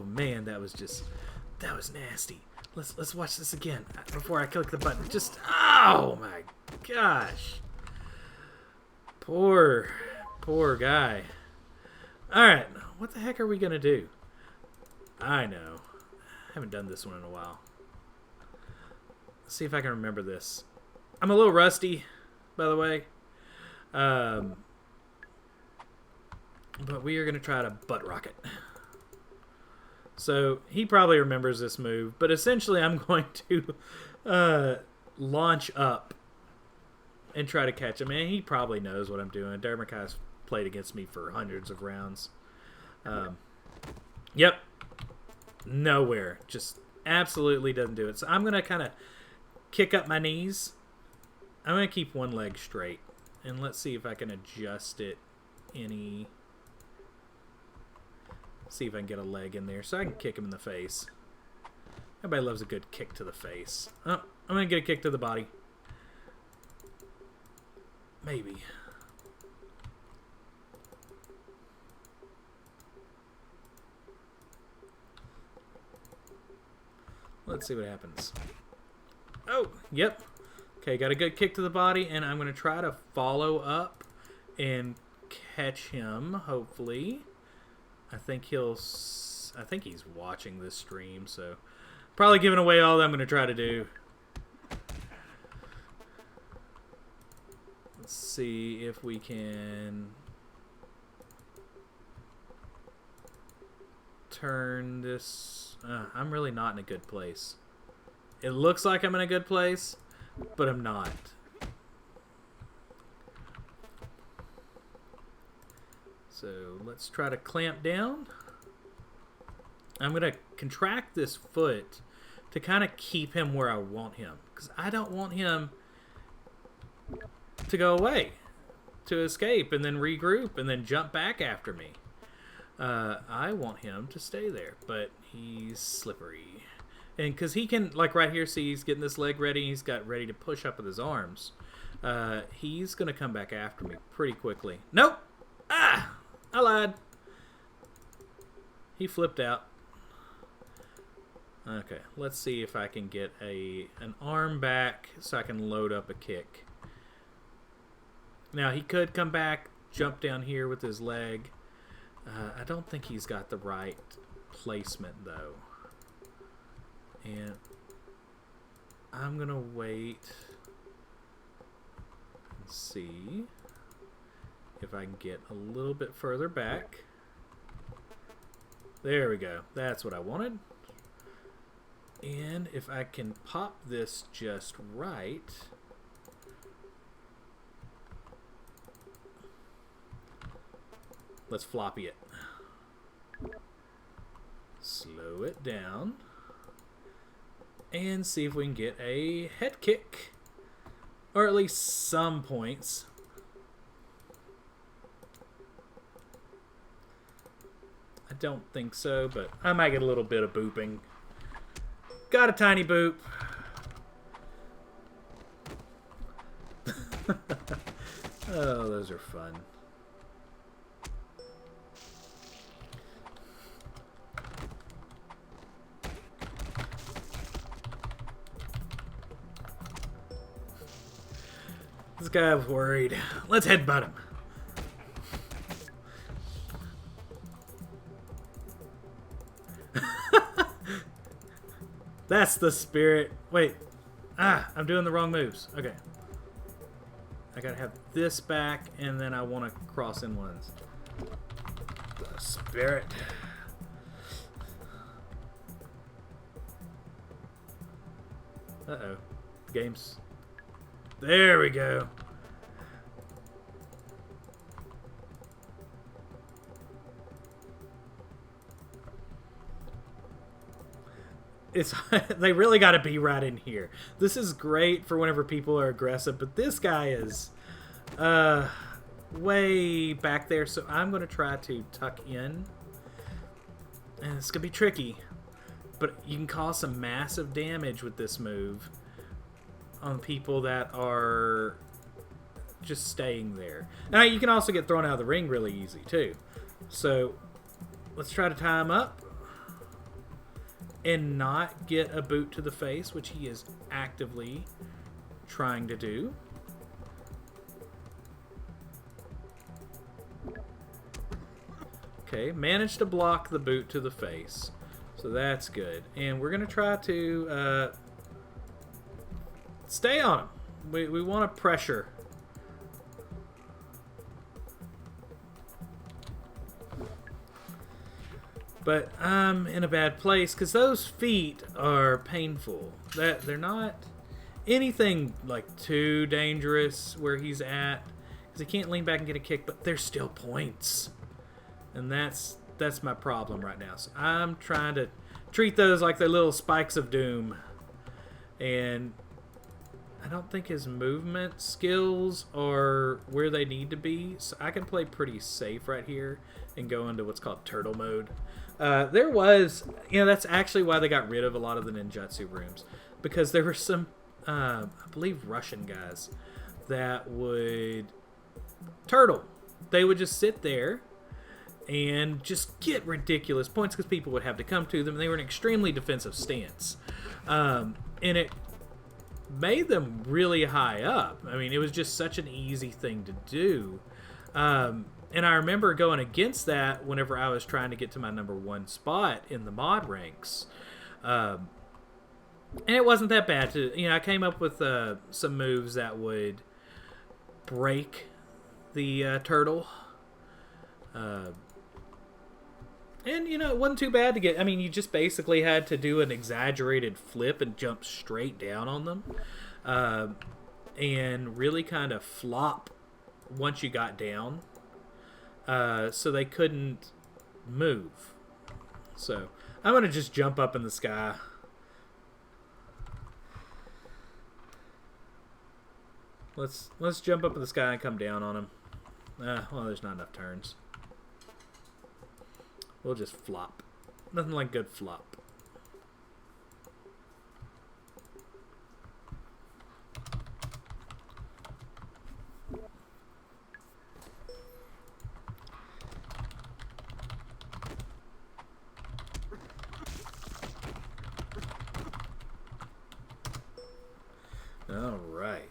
man, that was nasty. Let's watch this again before I click the button. Just oh my gosh. Poor guy. All right, what the heck are we gonna do? I know. I haven't done this one in a while. Let's see if I can remember this. I'm a little rusty, by the way. But we are going to try to butt rocket. So he probably remembers this move. But essentially I'm going to launch up and try to catch him. And he probably knows what I'm doing. Dermakai's played against me for hundreds of rounds. Yep. Nowhere. Just absolutely doesn't do it. So I'm going to kind of kick up my knees. I'm going to keep one leg straight. And let's see if I can adjust it any... See if I can get a leg in there so I can kick him in the face. Everybody loves a good kick to the face. Oh, I'm going to get a kick to the body. Maybe. Let's see what happens. Oh, yep. Okay, got a good kick to the body, and I'm going to try to follow up and catch him, hopefully. I think he'll I think he's watching this stream, so probably giving away all that I'm going to try to do. Let's see if we can turn this. I'm really not in a good place. It looks like I'm in a good place, but I'm not. So let's try to clamp down. I'm going to contract this foot to kind of keep him where I want him, because I don't want him to go away, to escape and then regroup and then jump back after me. I want him to stay there, but he's slippery. And because he can, like right here, see he's getting this leg ready. He's got ready to push up with his arms. He's going to come back after me pretty quickly. Nope! Ah! I lied. He flipped out. Okay, let's see if I can get an arm back so I can load up a kick. Now, he could come back, jump down here with his leg. I don't think he's got the right placement, though. And I'm going to wait and see if I can get a little bit further back. There we go. That's what I wanted. And if I can pop this just right, let's floppy it. Slow it down. And see if we can get a head kick. Or at least some points. I don't think so, but I might get a little bit of booping. Got a tiny boop. Oh, those are fun. This guy was worried. Let's headbutt him. That's the spirit. Wait. I'm doing the wrong moves. Okay. I gotta have this back, and then I want to cross in ones. The spirit. Uh-oh. Games. There we go. They really got to be right in here. This is great for whenever people are aggressive, but this guy is way back there, so I'm going to try to tuck in. And it's going to be tricky, but you can cause some massive damage with this move on people that are just staying there. Now, you can also get thrown out of the ring really easy, too. So, let's try to tie him up and not get a boot to the face, which he is actively trying to do. Okay, managed to block the boot to the face. So that's good. And we're going to try to stay on him. We want to pressure. But I'm in a bad place because those feet are painful. They're not anything like too dangerous where he's at, because he can't lean back and get a kick, but they're still points. And that's my problem right now. So I'm trying to treat those like they're little spikes of doom. And I don't think his movement skills are where they need to be. So I can play pretty safe right here and go into what's called turtle mode. There was, that's actually why they got rid of a lot of the ninjutsu rooms. Because there were some, I believe, Russian guys that would turtle. They would just sit there and just get ridiculous points because people would have to come to them. And they were in an extremely defensive stance. And it made them really high up. I mean, it was just such an easy thing to do. And I remember going against that whenever I was trying to get to my #1 spot in the mod ranks. And it wasn't that bad. I came up with some moves that would break the turtle. And, it wasn't too bad to get. I mean, you just basically had to do an exaggerated flip and jump straight down on them. And really kind of flop once you got down. So they couldn't move. So I'm going to just jump up in the sky. Let's jump up in the sky and come down on him. Well, there's not enough turns. We'll just flop. Nothing like good flop. All right.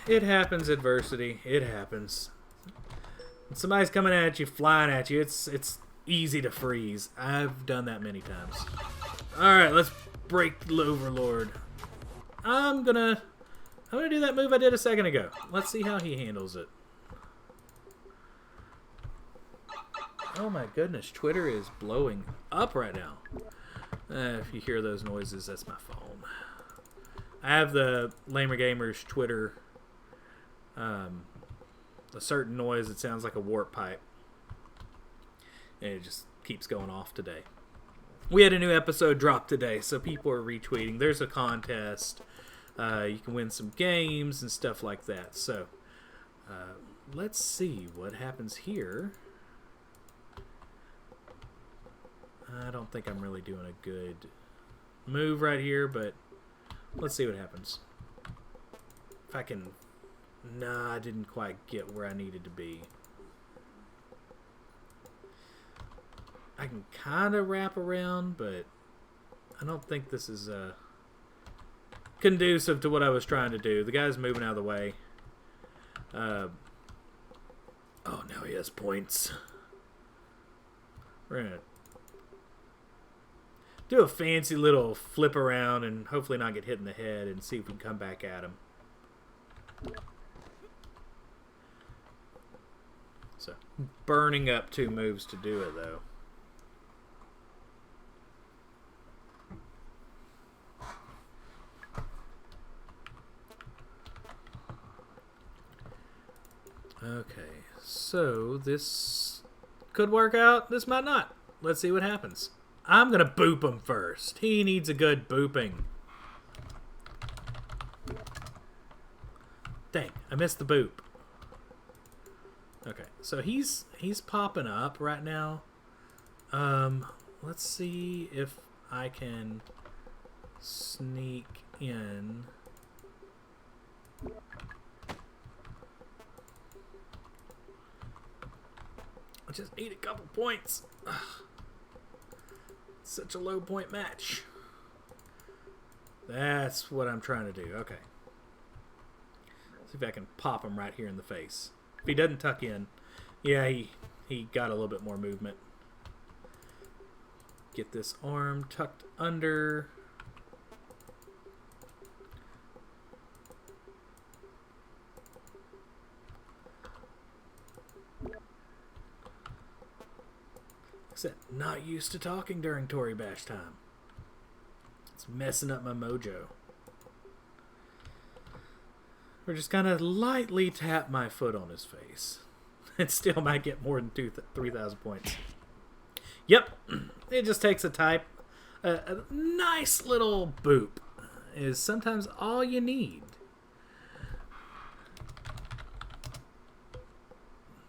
It happens, adversity. It happens. When somebody's coming at you, flying at you, it's easy to freeze. I've done that many times. Alright, let's break the Overlord. I'm gonna do that move I did a second ago. Let's see how he handles it. Oh my goodness, Twitter is blowing up right now. If you hear those noises, that's my phone. I have the Lamer Gamers Twitter, a certain noise that sounds like a warp pipe. And it just keeps going off today. We had a new episode drop today, so people are retweeting. There's a contest. You can win some games and stuff like that. So, let's see what happens here. I don't think I'm really doing a good move right here, but let's see what happens. If I can... Nah, I didn't quite get where I needed to be. I can kind of wrap around, but I don't think this is conducive to what I was trying to do. The guy's moving out of the way. Oh, now he has points. We're going to do a fancy little flip around and hopefully not get hit in the head and see if we can come back at him. So, burning up 2 moves to do it, though. Okay, so this could work out. This might not. Let's see what happens. I'm going to boop him first. He needs a good booping. Dang, I missed the boop. Okay, so he's popping up right now. Let's see if I can sneak in. I just need a couple points. Ugh. Such a low point match. That's what I'm trying to do. Okay. See if I can pop him right here in the face. If he doesn't tuck in, yeah, he got a little bit more movement. Get this arm tucked under. Except not used to talking during Toribash time. It's messing up my mojo. Or just kind of lightly tap my foot on his face. It still might get more than 3,000 points. Yep. It just takes a nice little boop is sometimes all you need.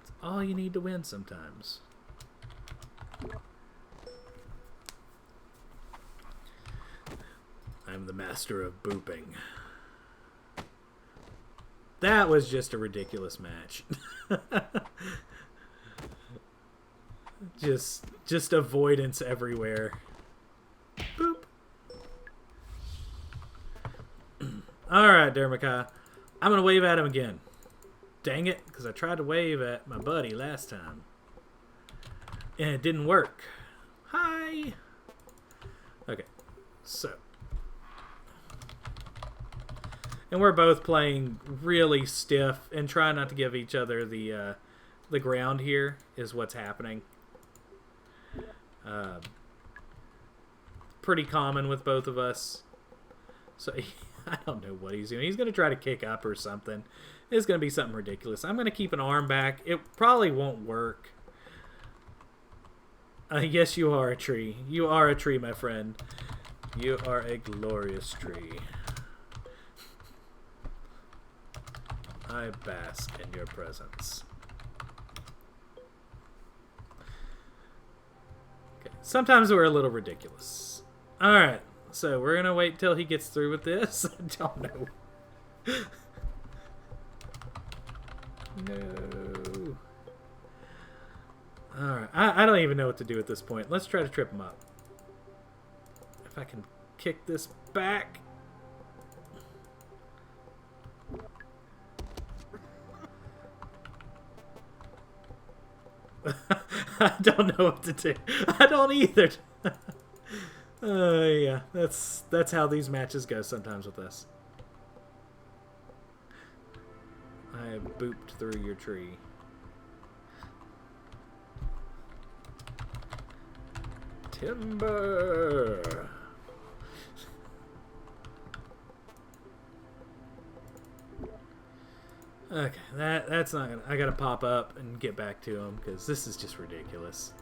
It's all you need to win sometimes. I'm the master of booping. That was just a ridiculous match. just avoidance everywhere. Boop. Alright, Dermaka. I'm going to wave at him again. Dang it, because I tried to wave at my buddy last time. And it didn't work. Hi! Okay, so. And we're both playing really stiff and trying not to give each other the ground here is what's happening. Pretty common with both of us. So I don't know what he's doing. He's going to try to kick up or something. It's going to be something ridiculous. I'm going to keep an arm back. It probably won't work. Yes, you are a tree. You are a tree, my friend. You are a glorious tree. I bask in your presence. Okay. Sometimes we're a little ridiculous. Alright, so we're going to wait till he gets through with this. I don't know. No. Alright, I don't even know what to do at this point. Let's try to trip him up. If I can kick this back. I don't know what to do. I don't either. Yeah, that's how these matches go sometimes with us. I have booped through your tree. Timber. Okay, that's not gonna. I gotta pop up and get back to him because this is just ridiculous.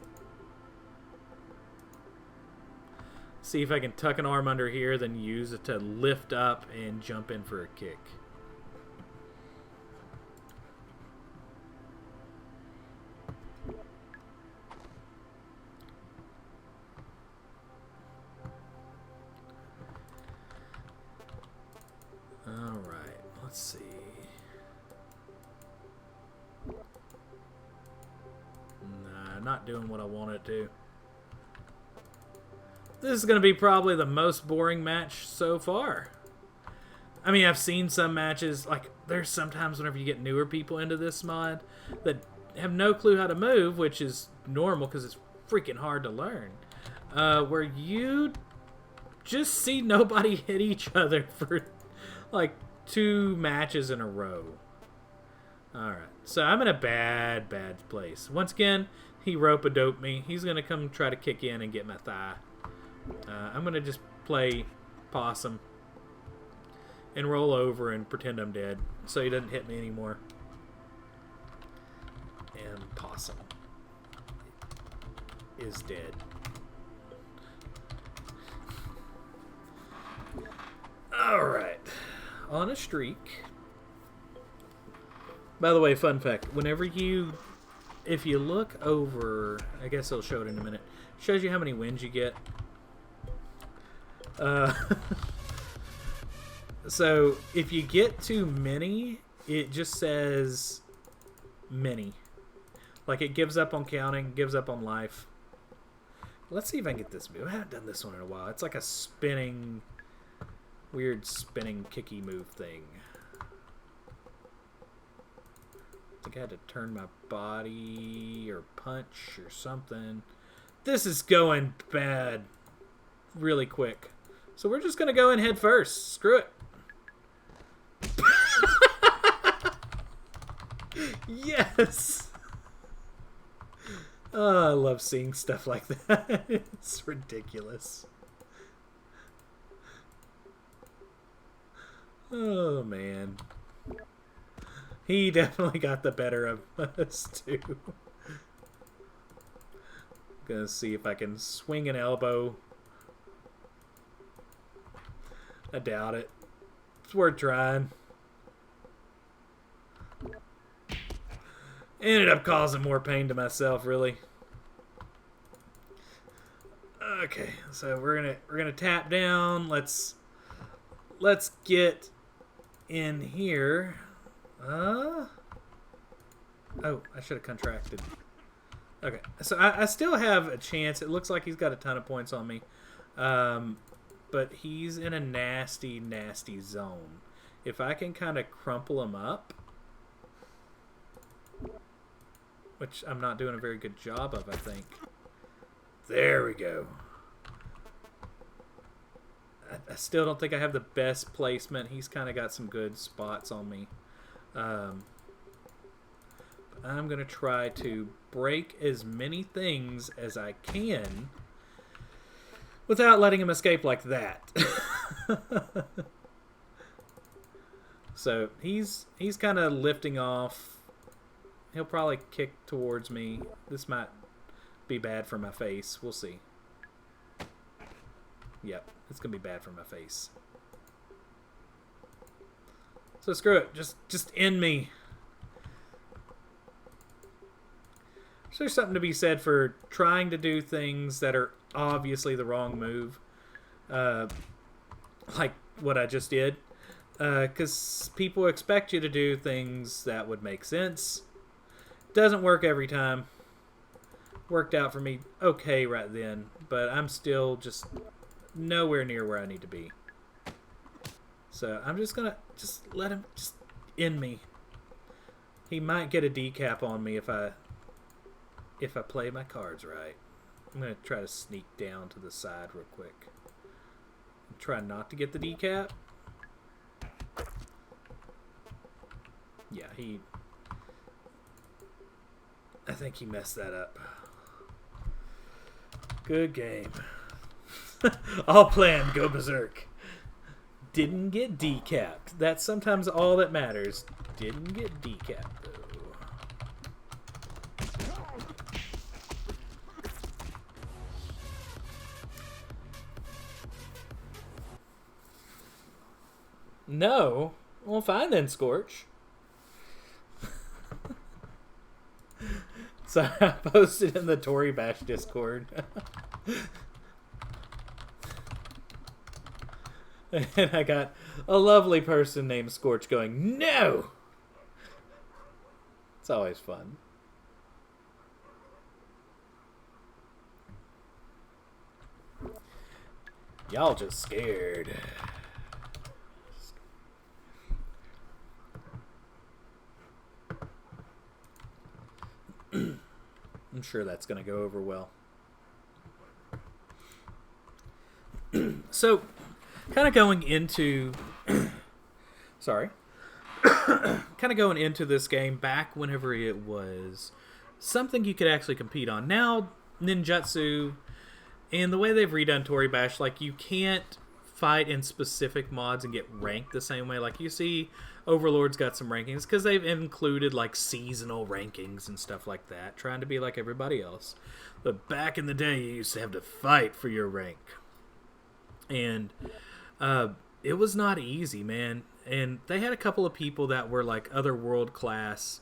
See if I can tuck an arm under here, then use it to lift up and jump in for a kick. Alright, let's see. Nah, not doing what I wanted to. This is going to be probably the most boring match so far. I mean, I've seen some matches, like, there's sometimes whenever you get newer people into this mod that have no clue how to move, which is normal because it's freaking hard to learn, where you just see nobody hit each other for, like, 2 matches in a row. Alright, so I'm in a bad place. Once again, he rope-a-dope me. He's going to come try to kick in and get my thigh. I'm going to just play possum and roll over and pretend I'm dead so he doesn't hit me anymore. And possum is dead. Alright. On a streak. By the way, fun fact. If you look over, I guess I'll show it in a minute. Shows you how many wins you get. So if you get too many, it just says many. Like it gives up on counting, gives up on life. Let's see if I can get this move. I haven't done this one in a while. It's like a weird spinning kicky move thing. I think I had to turn my body or punch or something. This is going bad really quick. So we're just going to go in head first. Screw it. Yes. Oh, I love seeing stuff like that. It's ridiculous. Oh, man. He definitely got the better of us, too. Gonna see if I can swing an elbow. I doubt it. It's worth trying. Ended up causing more pain to myself, really. Okay, so we're gonna tap down. Let's get in here. Oh, I should have contracted. Okay, so I still have a chance. It looks like he's got a ton of points on me. But he's in a nasty, nasty zone. if I can kind of crumple them up, which I'm not doing a very good job of, I think. There we go. I still don't think I have the best placement. He's kind of got some good spots on me. I'm going to try to break as many things as I can without letting him escape like that. So he's kind of lifting off. He'll probably kick towards me. This might be bad for my face. We'll see. Yep, it's going to be bad for my face. So screw it. Just end me. So there's something to be said for trying to do things that are obviously the wrong move. Like what I just did. Because people expect you to do things that would make sense. Doesn't work every time. Worked out for me okay right then. But I'm still just nowhere near where I need to be. So I'm just going to just let him just end me. He might get a decap on me if I play my cards right. I'm going to try to sneak down to the side real quick. Try not to get the decap. Yeah, I think he messed that up. Good game. All planned, go berserk. Didn't get decapped. That's sometimes all that matters. Didn't get decapped, though. No? Well, fine then, Scorch. So I posted in the Toribash Discord. And I got a lovely person named Scorch going, no! It's always fun. Y'all just scared. I'm sure that's going to go over well. So, kind of going into... sorry. Kind of going into this game back whenever it was something you could actually compete on. Now, Ninjutsu, and the way they've redone Toribash, like, you can't fight in specific mods and get ranked the same way. Like, you see Overlord's got some rankings because they've included, like, seasonal rankings and stuff like that, trying to be like everybody else. But back in the day, you used to have to fight for your rank. And it was not easy, man. And they had a couple of people that were, like, other world-class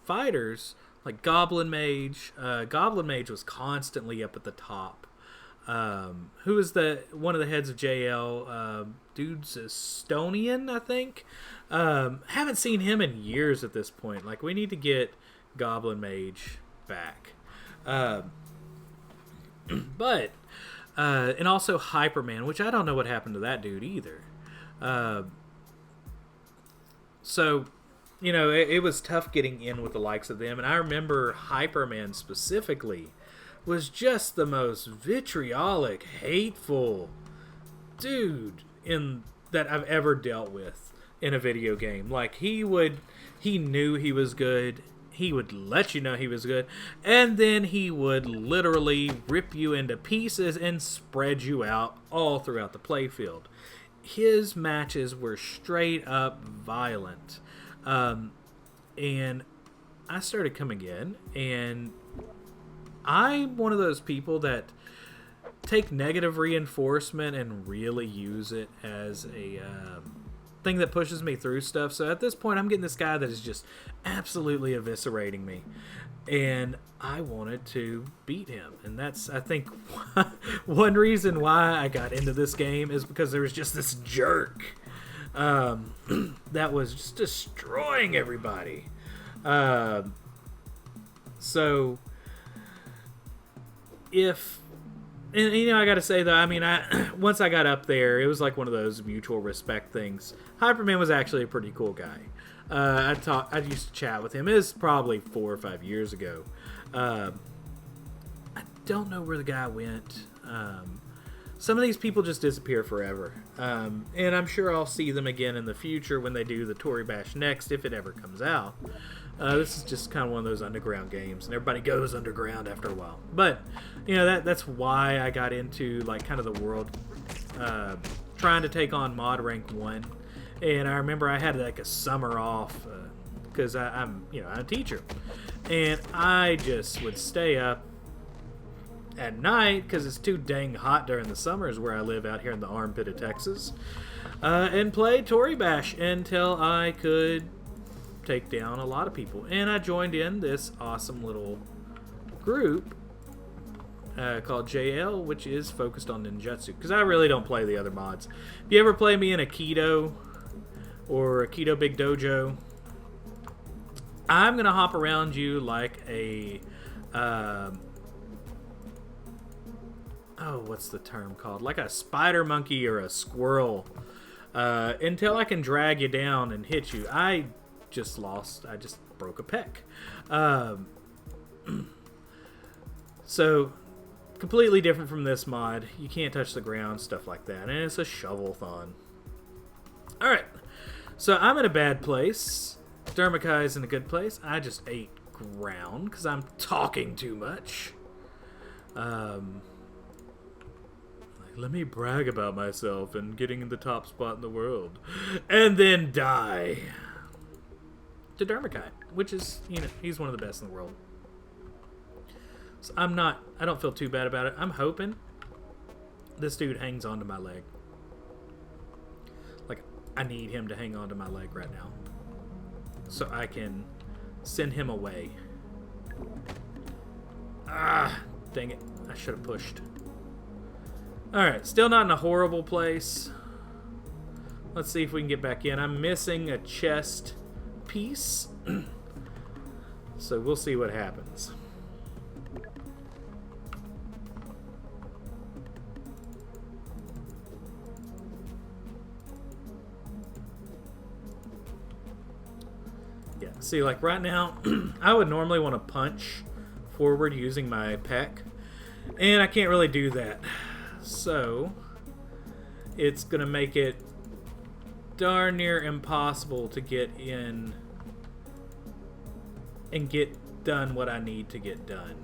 fighters, like Goblin Mage. Goblin Mage was constantly up at the top. Who is one of the heads of JL? Dude's Estonian, I think. Haven't seen him in years at this point. Like, we need to get Goblin Mage back. But and also Hyperman, which I don't know what happened to that dude either. So, you know, it was tough getting in with the likes of them. And I remember Hyperman specifically was just the most vitriolic, hateful dude that I've ever dealt with in a video game. Like, he knew he was good. He would let you know he was good. And then he would literally rip you into pieces and spread you out all throughout the playfield. His matches were straight up violent. And I started coming in, and I'm one of those people that take negative reinforcement and really use it as a thing that pushes me through stuff. So at this point, I'm getting this guy that is just absolutely eviscerating me. And I wanted to beat him. And that's, I think, one reason why I got into this game is because there was just this jerk that was just destroying everybody. So if And you know, I gotta say though, I mean, I once I got up there, it was like one of those mutual respect things. Hyperman was actually a pretty cool guy. I used to chat with him. It was probably 4 or 5 years ago. I don't know where the guy went. Some of these people just disappear forever. And I'm sure I'll see them again in the future when they do the Toribash next, if it ever comes out. This is just kind of one of those underground games, and everybody goes underground after a while. But, you know, that's why I got into, like, kind of the world, trying to take on Mod Rank 1. And I remember I had, like, a summer off, because I'm a teacher. And I just would stay up at night, because it's too dang hot during the summers where I live out here in the armpit of Texas, and play Toribash until I could take down a lot of people. And I joined in this awesome little group called JL, which is focused on Ninjutsu, because I really don't play the other mods. If you ever play me in Aikido or Aikido Big Dojo, I'm going to hop around you like a what's the term called? Like a spider monkey or a squirrel, until I can drag you down and hit you. I just broke a pec. So completely different from this mod. You can't touch the ground, stuff like that, and it's a shovel-thon. Alright, so I'm in a bad place. Dermakai's in a good place. I just ate ground because I'm talking too much. Let me brag about myself and getting in the top spot in the world, and then die to Dermakai, which is, he's one of the best in the world. So I don't feel too bad about it. I'm hoping this dude hangs onto my leg. Like, I need him to hang onto my leg right now so I can send him away. Ah, dang it. I should have pushed. Alright, still not in a horrible place. Let's see if we can get back in. I'm missing a chest piece. So we'll see what happens. Yeah, see, like right now, I would normally want to punch forward using my pec, and I can't really do that. So it's going to make it darn near impossible to get in and get done what I need to get done.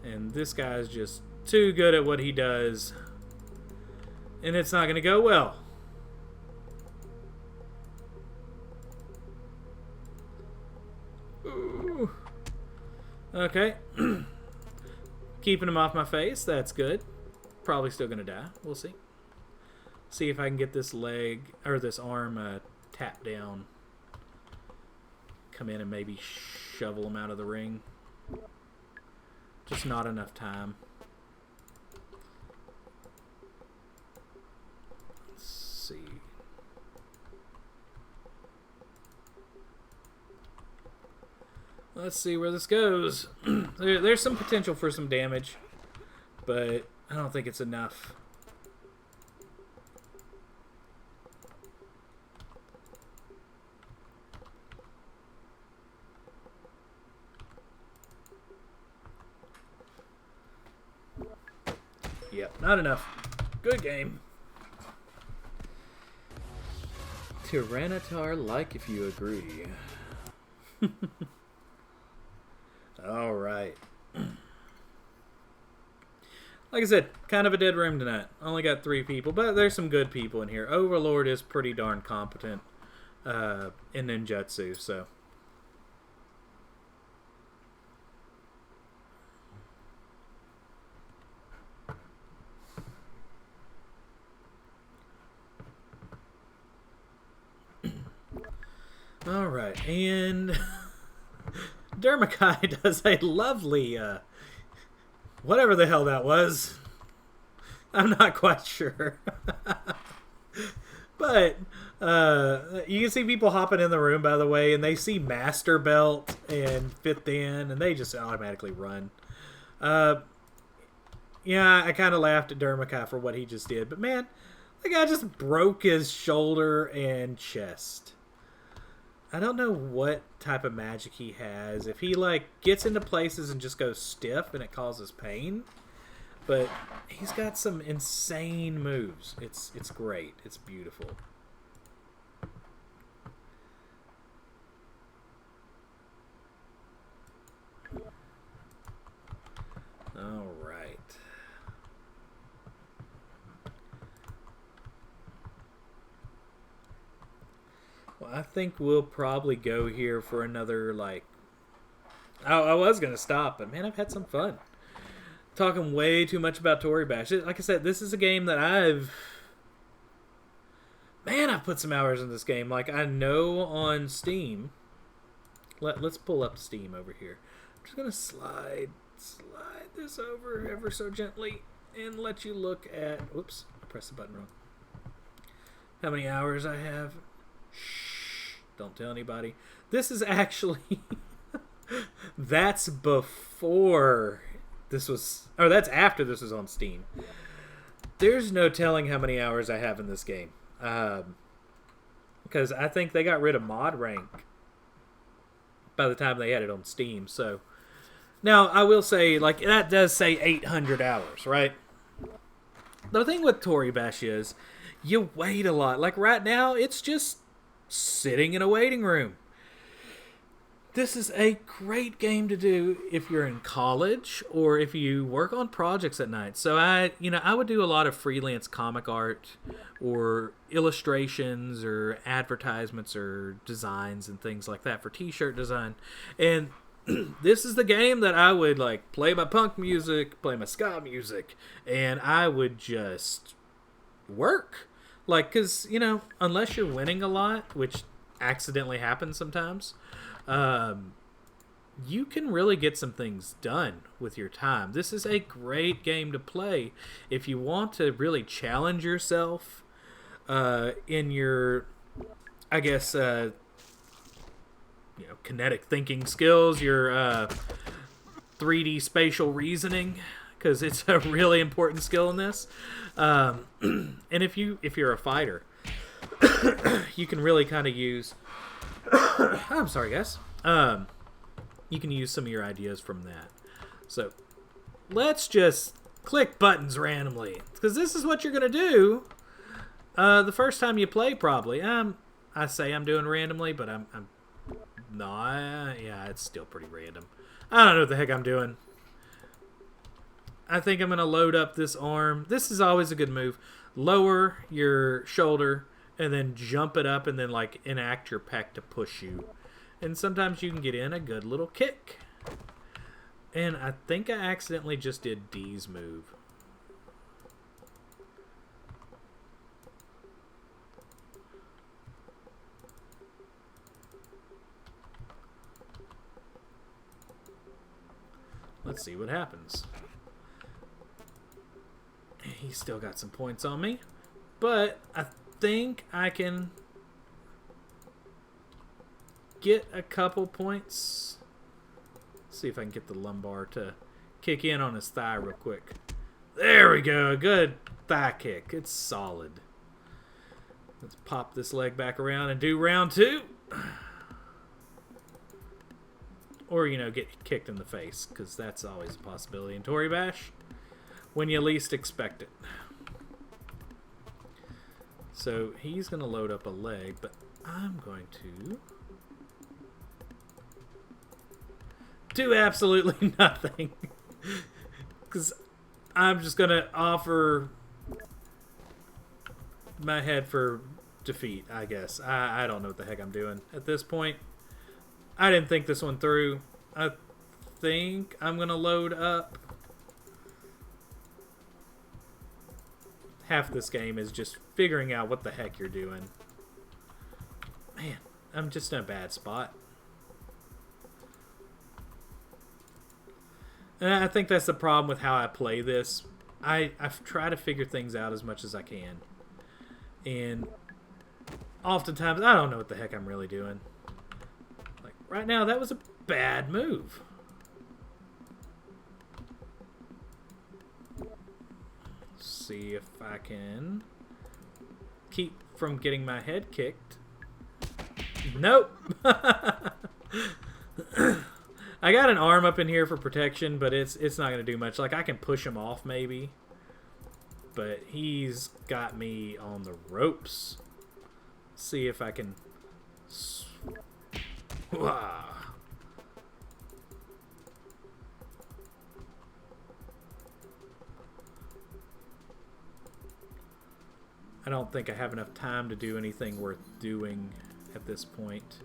And this guy's just too good at what he does, and it's not going to go well. Ooh. Okay. Keeping him off my face. That's good. Probably still going to die. We'll see. See if I can get this leg, or this arm, tapped down. Come in and maybe shovel him out of the ring. Just not enough time. Let's see. Let's see where this goes. There's some potential for some damage, but I don't think it's enough. Yep, not enough. Good game. Tyranitar, like if you agree. Alright. Like I said, kind of a dead room tonight. Only got 3 people, but there's some good people in here. Overlord is pretty darn competent in Ninjutsu, so. Alright, and Dermakai does a lovely, whatever the hell that was. I'm not quite sure. But You can see people hopping in the room, by the way, and they see Master Belt and Fifth In, and they just automatically run. Yeah, I kind of laughed at Dermakai for what he just did, but man, the guy just broke his shoulder and chest. I don't know what type of magic he has. If he, like, gets into places and just goes stiff and it causes pain, but he's got some insane moves. It's great. It's beautiful. All right. Well, I think we'll probably go here for another, like... I was going to stop, but man, I've had some fun. Talking way too much about Toribash. Like I said, this is a game that I've put some hours in this game. Like, I know on Steam... Let's pull up Steam over here. I'm just going to slide this over ever so gently and let you look at... Whoops, I pressed the button wrong. How many hours I have. Shh, don't tell anybody. This is actually... that's before this was... Or that's after this was on Steam. There's no telling how many hours I have in this game. Because I think they got rid of mod rank by the time they had it on Steam, so... Now, I will say, like, that does say 800 hours, right? The thing with Toribash is, you wait a lot. Like, right now, it's just sitting in a waiting room. This is a great game to do if you're in college or if you work on projects at night. So, I would do a lot of freelance comic art or illustrations or advertisements or designs and things like that for t-shirt design. And this is the game that I would, like, play my punk music, play my ska music, and I would just work. Like, because, unless you're winning a lot, which accidentally happens sometimes, you can really get some things done with your time. This is a great game to play if you want to really challenge yourself in your, I guess, kinetic thinking skills, your 3D spatial reasoning, because it's a really important skill in this. And if you're a fighter, you can really kind of use... I'm sorry, guys. You can use some of your ideas from that. So, let's just click buttons randomly, because this is what you're going to do the first time you play, probably. I say I'm doing randomly, but I'm yeah, it's still pretty random. I don't know what the heck I'm doing. I think I'm going to load up this arm. This is always a good move. Lower your shoulder and then jump it up and then, like, enact your pec to push you. And sometimes you can get in a good little kick. And I think I accidentally just did D's move. Let's see what happens. He's still got some points on me, but I think I can get a couple points. Let's see if I can get the lumbar to kick in on his thigh real quick. There we go. A good thigh kick. It's solid. Let's pop this leg back around and do round two. Or, get kicked in the face, because that's always a possibility in Toribash when you least expect it. So he's going to load up a leg, but I'm going to do absolutely nothing. Because I'm just going to offer my head for defeat, I guess. I don't know what the heck I'm doing at this point. I didn't think this one through. I think I'm going to load up. Half this game is just figuring out what the heck you're doing. Man, I'm just in a bad spot. And I think that's the problem with how I play this. I try to figure things out as much as I can. And oftentimes I don't know what the heck I'm really doing. Like right now, that was a bad move. See if I can keep from getting my head kicked. Nope. I got an arm up in here for protection, but it's not going to do much. Like, I can push him off maybe, but he's got me on the ropes. See if I can... Wow. I don't think I have enough time to do anything worth doing at this point.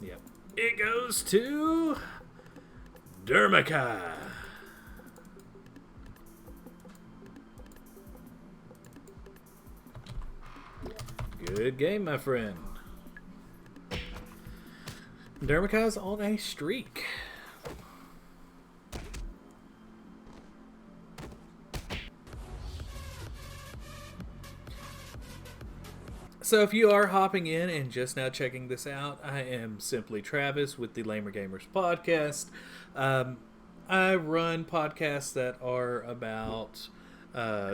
Yep. It goes to Dermakai. Good game, my friend. Dermakai's on a streak. So if you are hopping in and just now checking this out, I am simply Travis with the Lamer Gamers podcast. I run podcasts that are about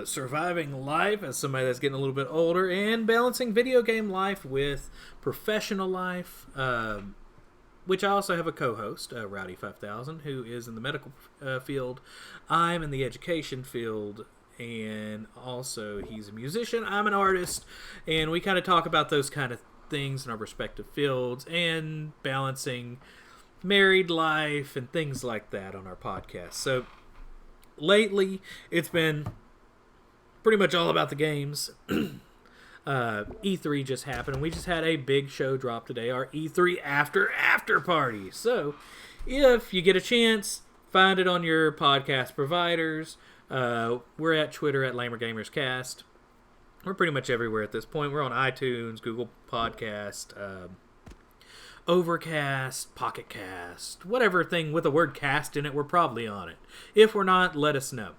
surviving life as somebody that's getting a little bit older and balancing video game life with professional life, which I also have a co-host, Rowdy5000, who is in the medical field. I'm in the education field. And also, he's a musician, I'm an artist, and we kind of talk about those kind of things in our respective fields and balancing married life and things like that on our podcast. So, lately, it's been pretty much all about the games. E3 just happened, and we just had a big show drop today, our E3 after party. So, if you get a chance, find it on your podcast providers. We're at Twitter at LamerGamersCast. We're pretty much everywhere at this point. We're on iTunes, Google Podcast, Overcast, Pocket Cast, whatever thing with the word cast in it, we're probably on it. If we're not, let us know.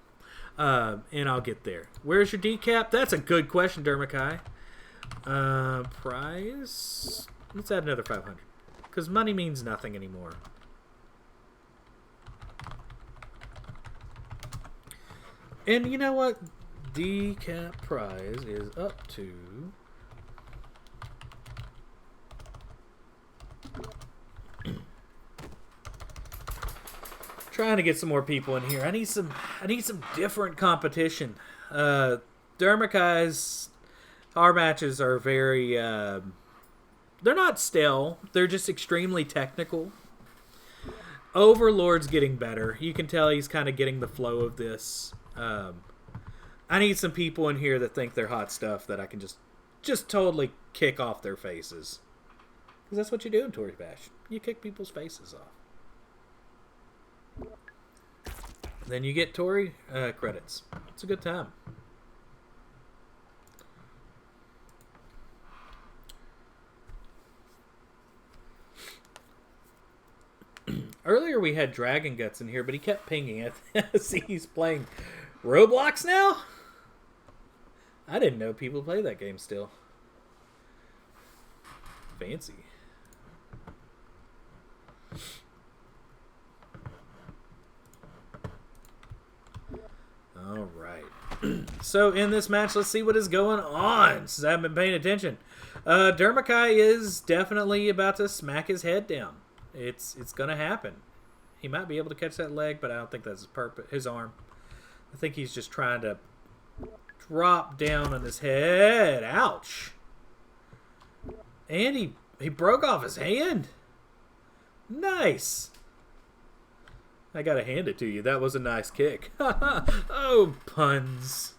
And I'll get there. Where's your decap? That's a good question, Dermakai. Prize? Let's add another 500. Because money means nothing anymore. And you know what? Decap prize is up to... Trying to get some more people in here. I need some different competition. Dermakai's... Our matches are very... they're not stale. They're just extremely technical. Overlord's getting better. You can tell he's kind of getting the flow of this. I need some people in here that think they're hot stuff that I can just totally kick off their faces. Because that's what you do in Toribash. You kick people's faces off. Then you get Tori credits. It's a good time. Earlier we had Dragon Guts in here, but he kept pinging it. See, he's playing Roblox now? I didn't know people play that game still. Fancy. Alright. So in this match, let's see what is going on, since I haven't been paying attention. Dermakai is definitely about to smack his head down. It's going to happen. He might be able to catch that leg, but I don't think that's his arm. I think he's just trying to drop down on his head. Ouch. And he broke off his hand. Nice. I gotta hand it to you. That was a nice kick. Oh, puns.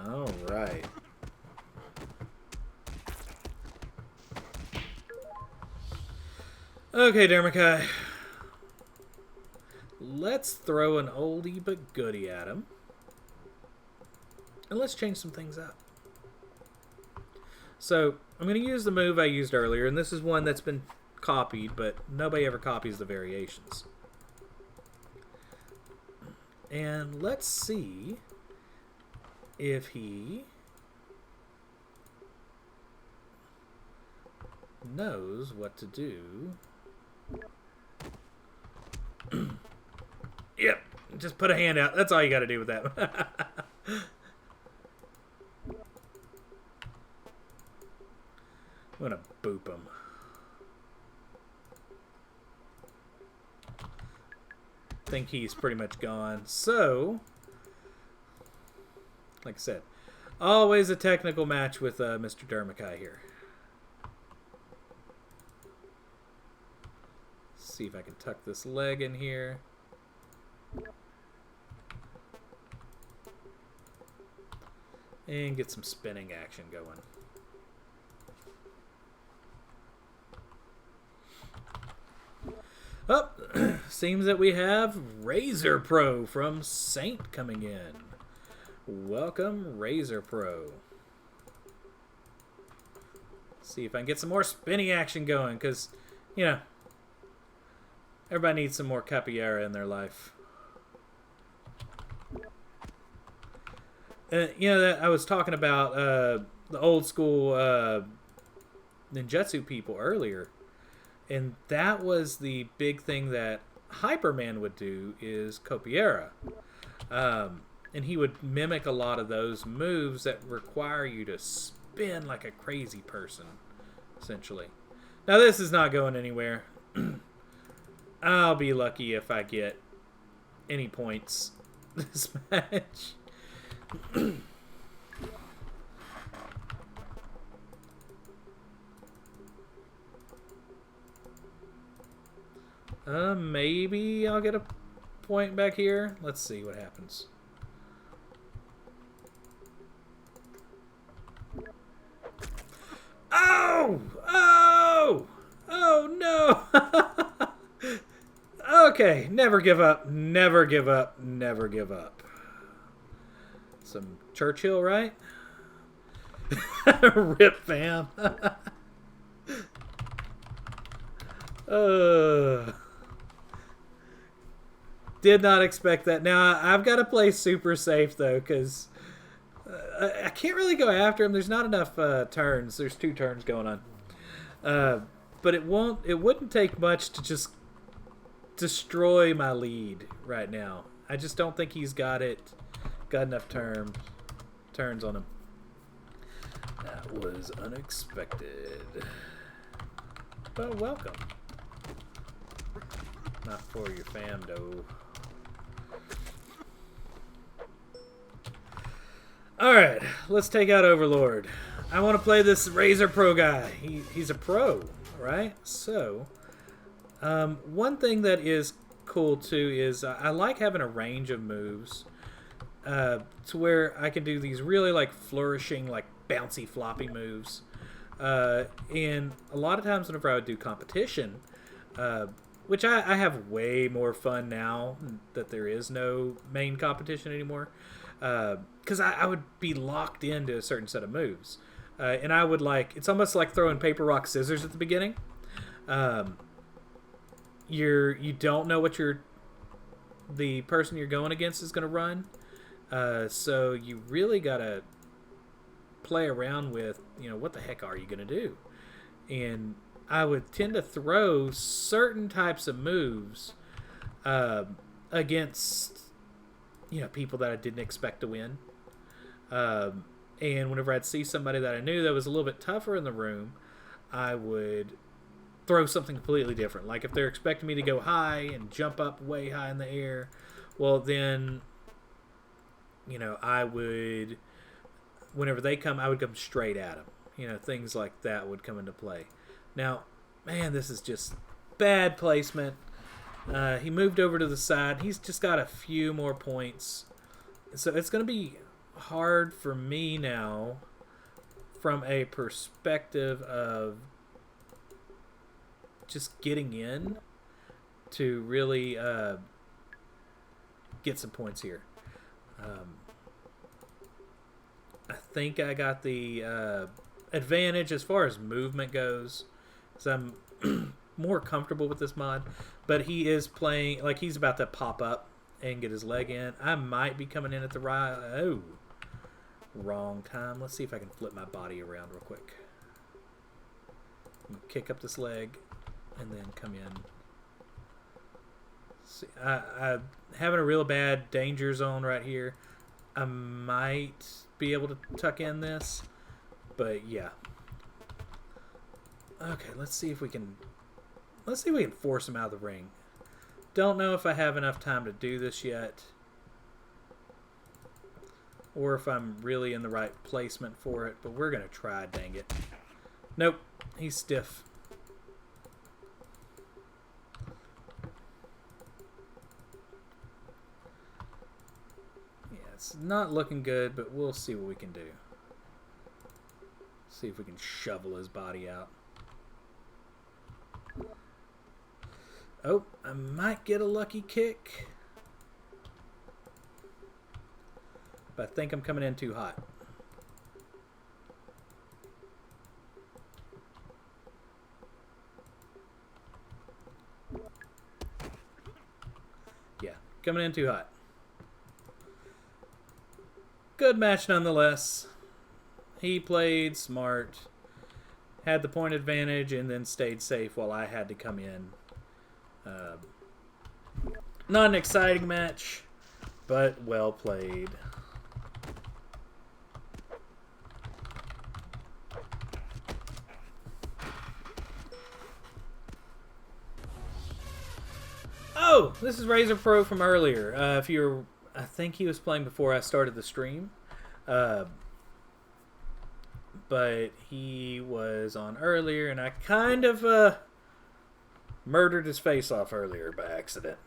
All right. Okay, Dermakai. Let's throw an oldie but goodie at him. And let's change some things up. So I'm going to use the move I used earlier, and this is one that's been copied, but nobody ever copies the variations. And let's see if he knows what to do. Yep, just put a hand out. That's all you got to do with that. I'm gonna boop him. Think he's pretty much gone. So, like I said, always a technical match with Mr. Dermakai here. See if I can tuck this leg in here. And get some spinning action going. Oh, seems that we have Razor Pro from Saint coming in. Welcome, Razor Pro. See if I can get some more spinning action going, because, you know, everybody needs some more capoeira in their life. You know, I was talking about the old school ninjutsu people earlier. And that was the big thing that Hyperman would do, is capoeira. And he would mimic a lot of those moves that require you to spin like a crazy person, essentially. Now, this is not going anywhere. I'll be lucky if I get any points this match. Maybe I'll get a point back here. Let's see what happens. Oh! Oh! Oh, no! Okay, never give up, never give up, never give up. Some Churchill, right? Rip, fam. Did not expect that. Now, I've got to play super safe, though, because I can't really go after him. There's not enough turns. There's 2 turns going on. But it wouldn't take much to just destroy my lead right now. I just don't think he's got enough turns on him. That was unexpected. But welcome. Not for your fam, though. Alright, let's take out Overlord. I want to play this Razor Pro guy. He's a pro, right? So, one thing that is cool, too, is I like having a range of moves to where I can do these really, like, flourishing, like, bouncy, floppy moves. And a lot of times whenever I would do competition, which I have way more fun now that there is no main competition anymore, because I would be locked into a certain set of moves. And I would it's almost like throwing paper, rock, scissors at the beginning. You don't know what the person you're going against is going to run. So you really got to play around with, what the heck are you going to do? And I would tend to throw certain types of moves against, people that I didn't expect to win. And whenever I'd see somebody that I knew that was a little bit tougher in the room, I would throw something completely different. Like if they're expecting me to go high and jump up way high in the air, well then, I would, whenever they come, I would come straight at them. Things like that would come into play. Now, man, this is just bad placement. He moved over to the side. He's just got a few more points. So it's going to be hard for me now from a perspective of just getting in to really get some points here. I think I got the advantage as far as movement goes. So I'm more comfortable with this mod. But he is playing, like he's about to pop up and get his leg in. I might be coming in at the right. Oh, wrong time. Let's see if I can flip my body around real quick. Kick up this leg and then come in. See, I'm having a real bad danger zone right here. I might be able to tuck in this, but yeah. Okay, let's see if we can force him out of the ring. Don't know if I have enough time to do this yet, or if I'm really in the right placement for it, but we're gonna try, dang it. Nope, he's stiff. It's not looking good, but we'll see what we can do. See if we can shovel his body out. Oh, I might get a lucky kick. But I think I'm coming in too hot. Yeah, coming in too hot. Good match nonetheless. He played smart, had the point advantage, and then stayed safe while I had to come in. Not an exciting match, but well played. Oh, this is Razor Pro from earlier. If you're, I think he was playing before I started the stream. But he was on earlier, and I kind of murdered his face off earlier by accident.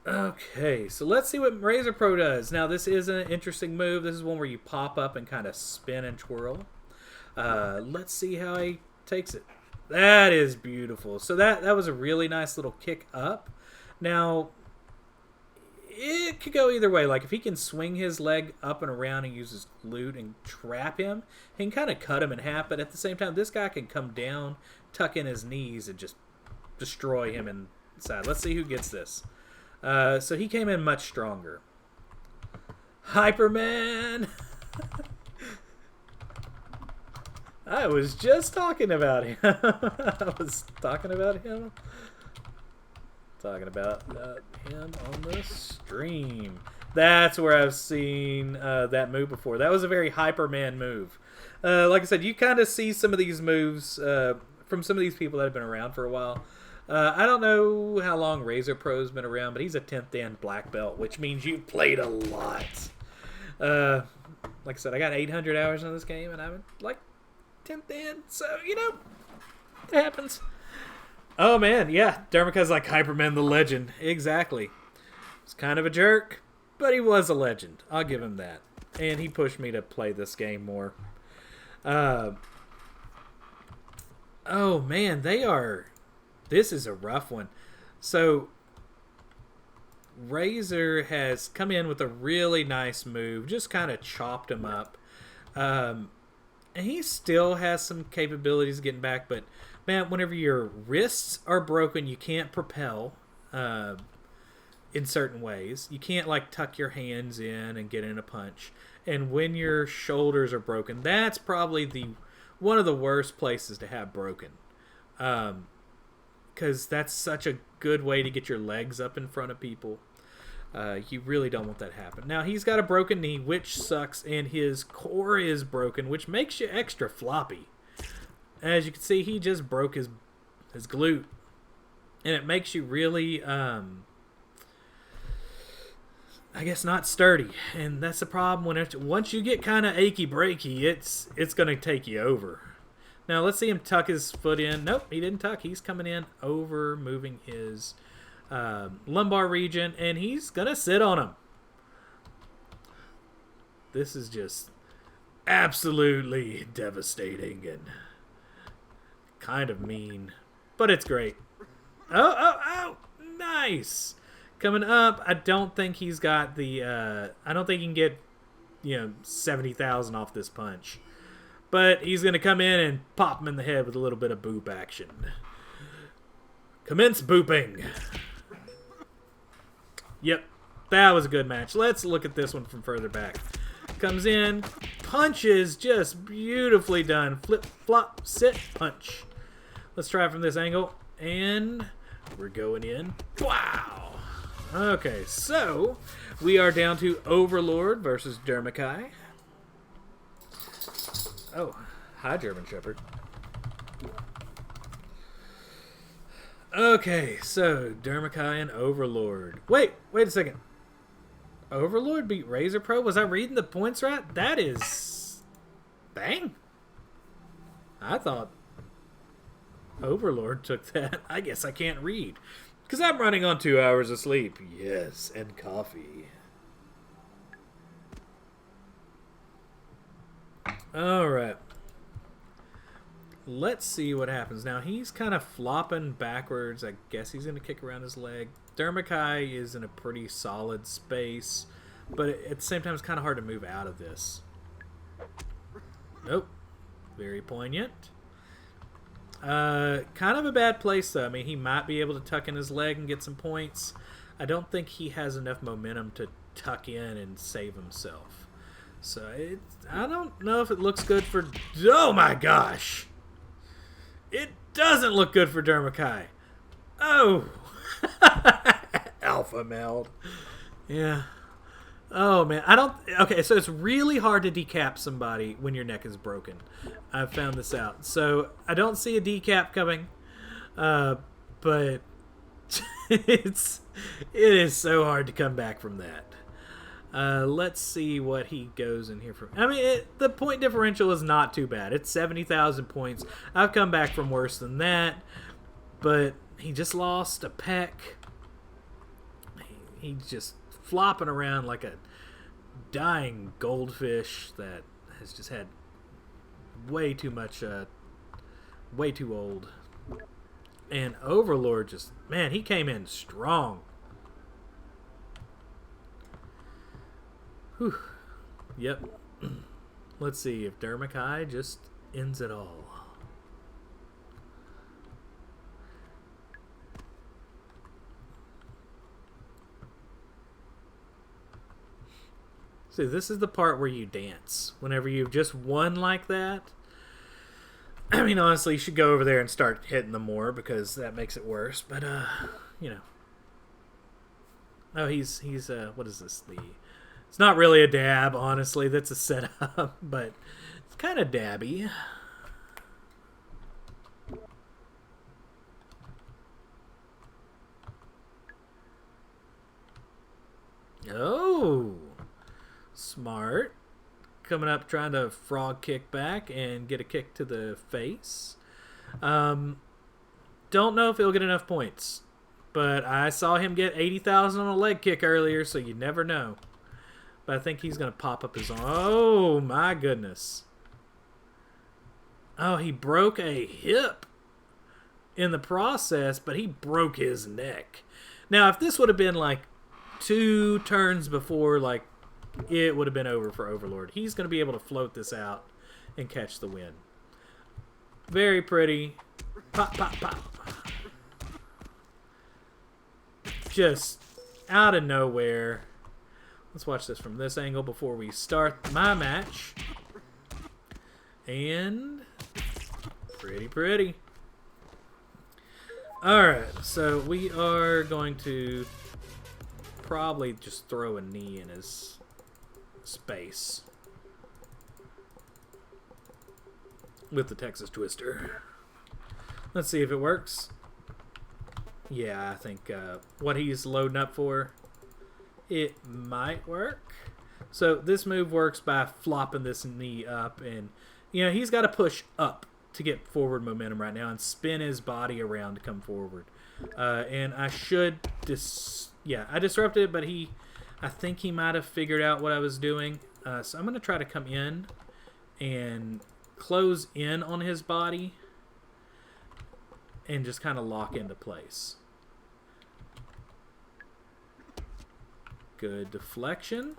Okay, so let's see what Razor Pro does. Now, this is an interesting move. This is one where you pop up and kind of spin and twirl. Let's see how he takes it. That is beautiful. So that was a really nice little kick up. Now, it could go either way. Like, if he can swing his leg up and around and use his glute and trap him, he can kind of cut him in half. But at the same time, this guy can come down, tuck in his knees, and just destroy him inside. Let's see who gets this. So he came in much stronger. Hyperman! I was just talking about him. Talking about him on the stream. That's where I've seen that move before. That was a very Hyperman move. Like I said, you kind of see some of these moves from some of these people that have been around for a while. I don't know how long Razor Pro's been around, but he's a 10th Dan black belt, which means you've played a lot. Like I said, I got 800 hours on this game, and I'm like 10th Dan, so, you know, it happens. Oh, man, yeah, Dermika's like Hyperman the legend. Exactly. He's kind of a jerk, but he was a legend. I'll give him that. And he pushed me to play this game more. Oh, man, this is a rough one. So, Razor has come in with a really nice move. Just kind of chopped him up. And he still has some capabilities getting back. But, man, whenever your wrists are broken, you can't propel in certain ways. You can't, like, tuck your hands in and get in a punch. And when your shoulders are broken, that's probably one of the worst places to have broken. Because that's such a good way to get your legs up in front of people. You really don't want that to happen. Now, he's got a broken knee, which sucks, and his core is broken, which makes you extra floppy. As you can see, he just broke his glute. And it makes you really, I guess, not sturdy. And that's the problem. Once you get kind of achy-breaky, it's going to take you over. Now, let's see him tuck his foot in. Nope, he didn't tuck. He's coming in over, moving his lumbar region, and he's going to sit on him. This is just absolutely devastating and kind of mean, but it's great. Oh, nice. Coming up, I don't think he's got the... I don't think he can get, 70,000 off this punch. But he's going to come in and pop him in the head with a little bit of boop action. Commence booping. Yep, that was a good match. Let's look at this one from further back. Comes in, punches, just beautifully done. Flip, flop, sit, punch. Let's try it from this angle. And we're going in. Wow. Okay, so we are down to Overlord versus Dermakai. Oh, hi, German Shepherd. Okay, so Dermakai and Overlord. Wait a second. Overlord beat Razor Pro? Was I reading the points right? That is... Dang. I thought Overlord took that. I guess I can't read. Because I'm running on 2 hours of sleep. Yes, and coffee. Alright. Let's see what happens. Now, he's kind of flopping backwards. I guess he's going to kick around his leg. Dermakai is in a pretty solid space. But at the same time, it's kind of hard to move out of this. Nope. Very poignant. Kind of a bad place, though. I mean, he might be able to tuck in his leg and get some points. I don't think he has enough momentum to tuck in and save himself. So, I don't know if it looks good for... Oh, my gosh! It doesn't look good for Dermakai. Oh! Alpha meld. Yeah. Oh, man. I don't... Okay, so it's really hard to decap somebody when your neck is broken. I've found this out. So, I don't see a decap coming. But... it is so hard to come back from that. Let's see what he goes in here for. I mean, the point differential is not too bad. It's 70,000 points. I've come back from worse than that. But he just lost a pec. He's just flopping around like a dying goldfish that has just had way too much, way too old. And Overlord just, man, he came in strong. Whew. Yep. Let's see if Dermakai just ends it all. See, this is the part where you dance. Whenever you've just won like that. I mean, honestly, you should go over there and start hitting them more because that makes it worse. But, you know. Oh, he's what is this? It's not really a dab, honestly. That's a setup, but it's kind of dabby. Oh, smart. Coming up, trying to frog kick back and get a kick to the face. Don't know if he'll get enough points, but I saw him get 80,000 on a leg kick earlier, so you never know. But I think he's going to pop up his arm. Oh, my goodness. Oh, he broke a hip in the process, but he broke his neck. Now, if this would have been like 2 turns before, like, it would have been over for Overlord. He's going to be able to float this out and catch the win. Very pretty. Pop, pop, pop. Just out of nowhere. Let's watch this from this angle before we start my match. And pretty, pretty. Alright, so we are going to probably just throw a knee in his space with the Texas Twister. Let's see if it works. Yeah, I think what he's loading up for, it might work. So this move works by flopping this knee up, and you know he's got to push up to get forward momentum right now and spin his body around to come forward. And I should I disrupted it, but I think he might have figured out what I was doing. So I'm going to try to come in and close in on his body and just kind of lock into place. good deflection.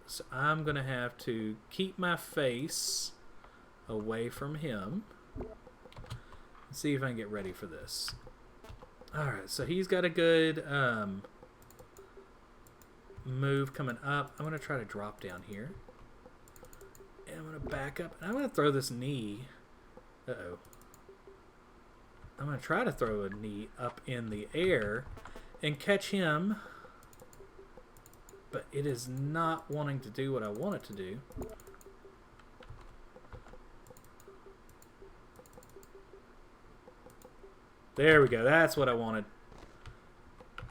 So I'm going to have to keep my face away from him. Let's see if I can get ready for this. Alright, so he's got a good move coming up. I'm going to try to drop down here. And I'm going to back up. And I'm going to throw this knee. Uh-oh. I'm going to try to throw a knee up in the air and catch him. But it is not wanting to do what I want it to do. There we go. That's what I wanted.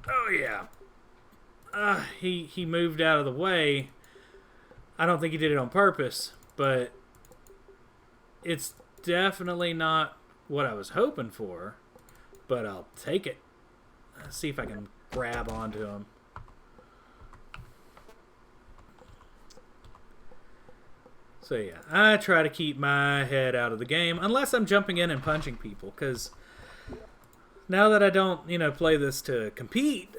Oh, yeah. He moved out of the way. I don't think he did it on purpose, but it's definitely not what I was hoping for, but I'll take it. Let's see if I can grab onto him. So yeah, I try to keep my head out of the game, unless I'm jumping in and punching people, because now that I don't, play this to compete,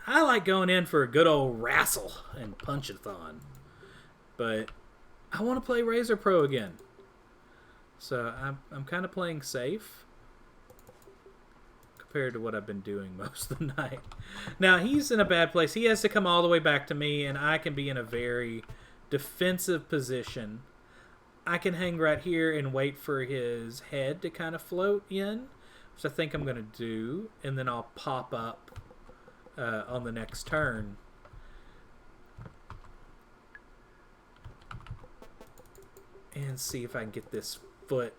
I like going in for a good old wrestle and punch-a-thon. But I want to play Razor Pro again. So I'm kind of playing safe compared to what I've been doing most of the night. Now, he's in a bad place. He has to come all the way back to me, and I can be in a very defensive position. I can hang right here and wait for his head to kind of float in, which I think I'm going to do, and then I'll pop up on the next turn. And see if I can get this foot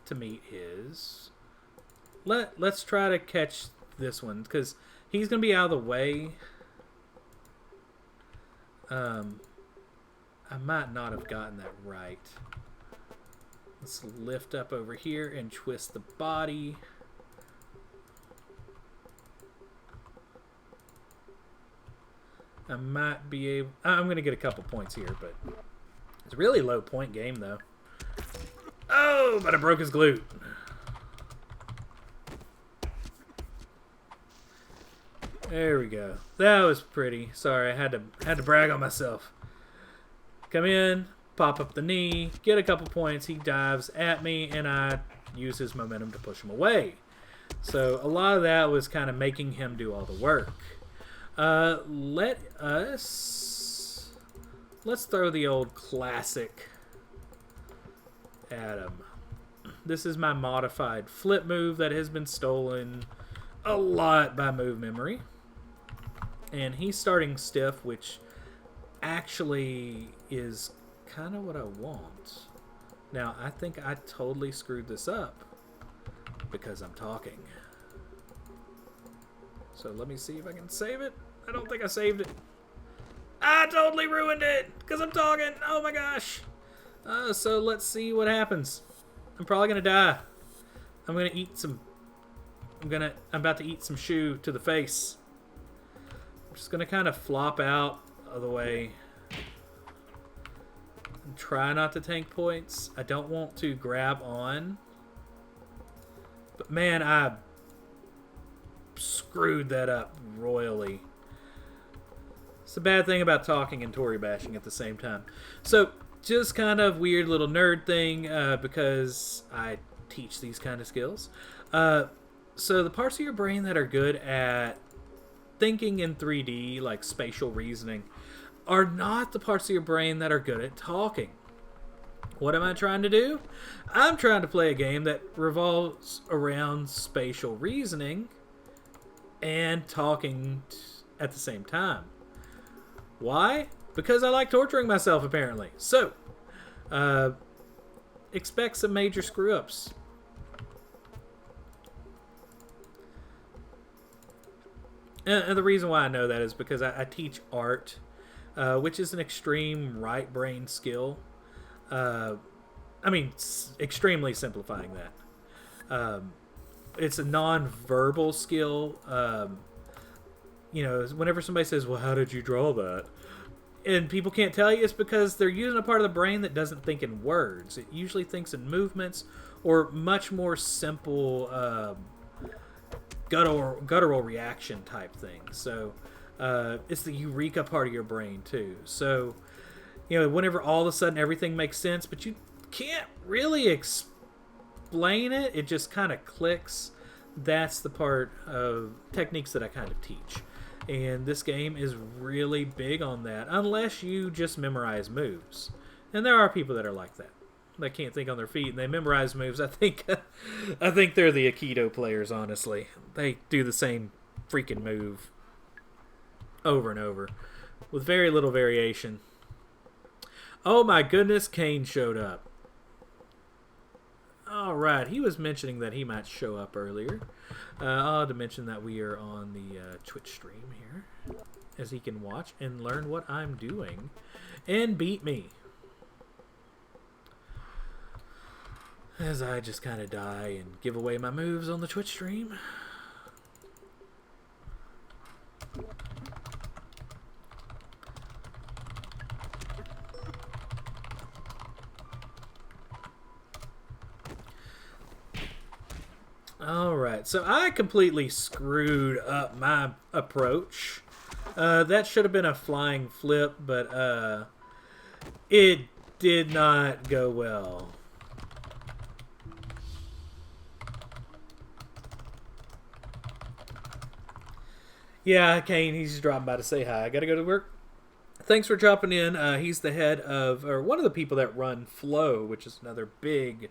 to meet his. Let's try to catch this one, because he's going to be out of the way. I might not have gotten that right. Let's lift up over here and twist the body. I might be able... I'm going to get a couple points here, but it's a really low point game, though. Oh, but I broke his glute. There we go. That was pretty. Sorry, I had to brag on myself. Come in, pop up the knee, get a couple points. He dives at me, and I use his momentum to push him away. So a lot of that was kind of making him do all the work. Let's throw the old classic at him. This is my modified flip move that has been stolen a lot by Move Memory. And he's starting stiff, which actually is kind of what I want. Now, I think I totally screwed this up because I'm talking. So let me see if I can save it. I don't think I saved it. I totally ruined it because I'm talking. Oh my gosh. So let's see what happens. I'm probably gonna die. I'm gonna eat some. I'm about to eat some shoe to the face. I'm just gonna kind of flop out of the way and try not to tank points. I don't want to grab on, but man, I screwed that up royally. It's the bad thing about talking and Toribashing at the same time. So, just kind of weird little nerd thing because I teach these kind of skills. So, the parts of your brain that are good at thinking in 3D, like spatial reasoning, are not the parts of your brain that are good at talking. What am I trying to do? I'm trying to play a game that revolves around spatial reasoning and talking at the same time. Why? Because I like torturing myself, apparently. So, expect some major screw-ups. And the reason why I know that is because I teach art, which is an extreme right brain skill. Extremely simplifying that. It's a non-verbal skill. Whenever somebody says, well, how did you draw that? And people can't tell you, it's because they're using a part of the brain that doesn't think in words. It usually thinks in movements or much more simple guttural reaction type thing. So it's the eureka part of your brain too. So whenever all of a sudden everything makes sense, but you can't really explain it, it just kind of clicks. That's the part of techniques that I kind of teach. And this game is really big on that, unless you just memorize moves. And there are people that are like that. They can't think on their feet and they memorize moves. I think they're the Aikido players, honestly. They do the same freaking move over and over with very little variation. Oh my goodness, Kane showed up. Alright, he was mentioning that he might show up earlier. I'll have to mention that we are on the Twitch stream here, as he can watch and learn what I'm doing and beat me. As I just kind of die and give away my moves on the Twitch stream. Alright, so I completely screwed up my approach. That should have been a flying flip, but it did not go well. Yeah, Kane, he's dropping by to say hi. I gotta go to work. Thanks for dropping in. He's the head of, or one of the people that run Flow, which is another big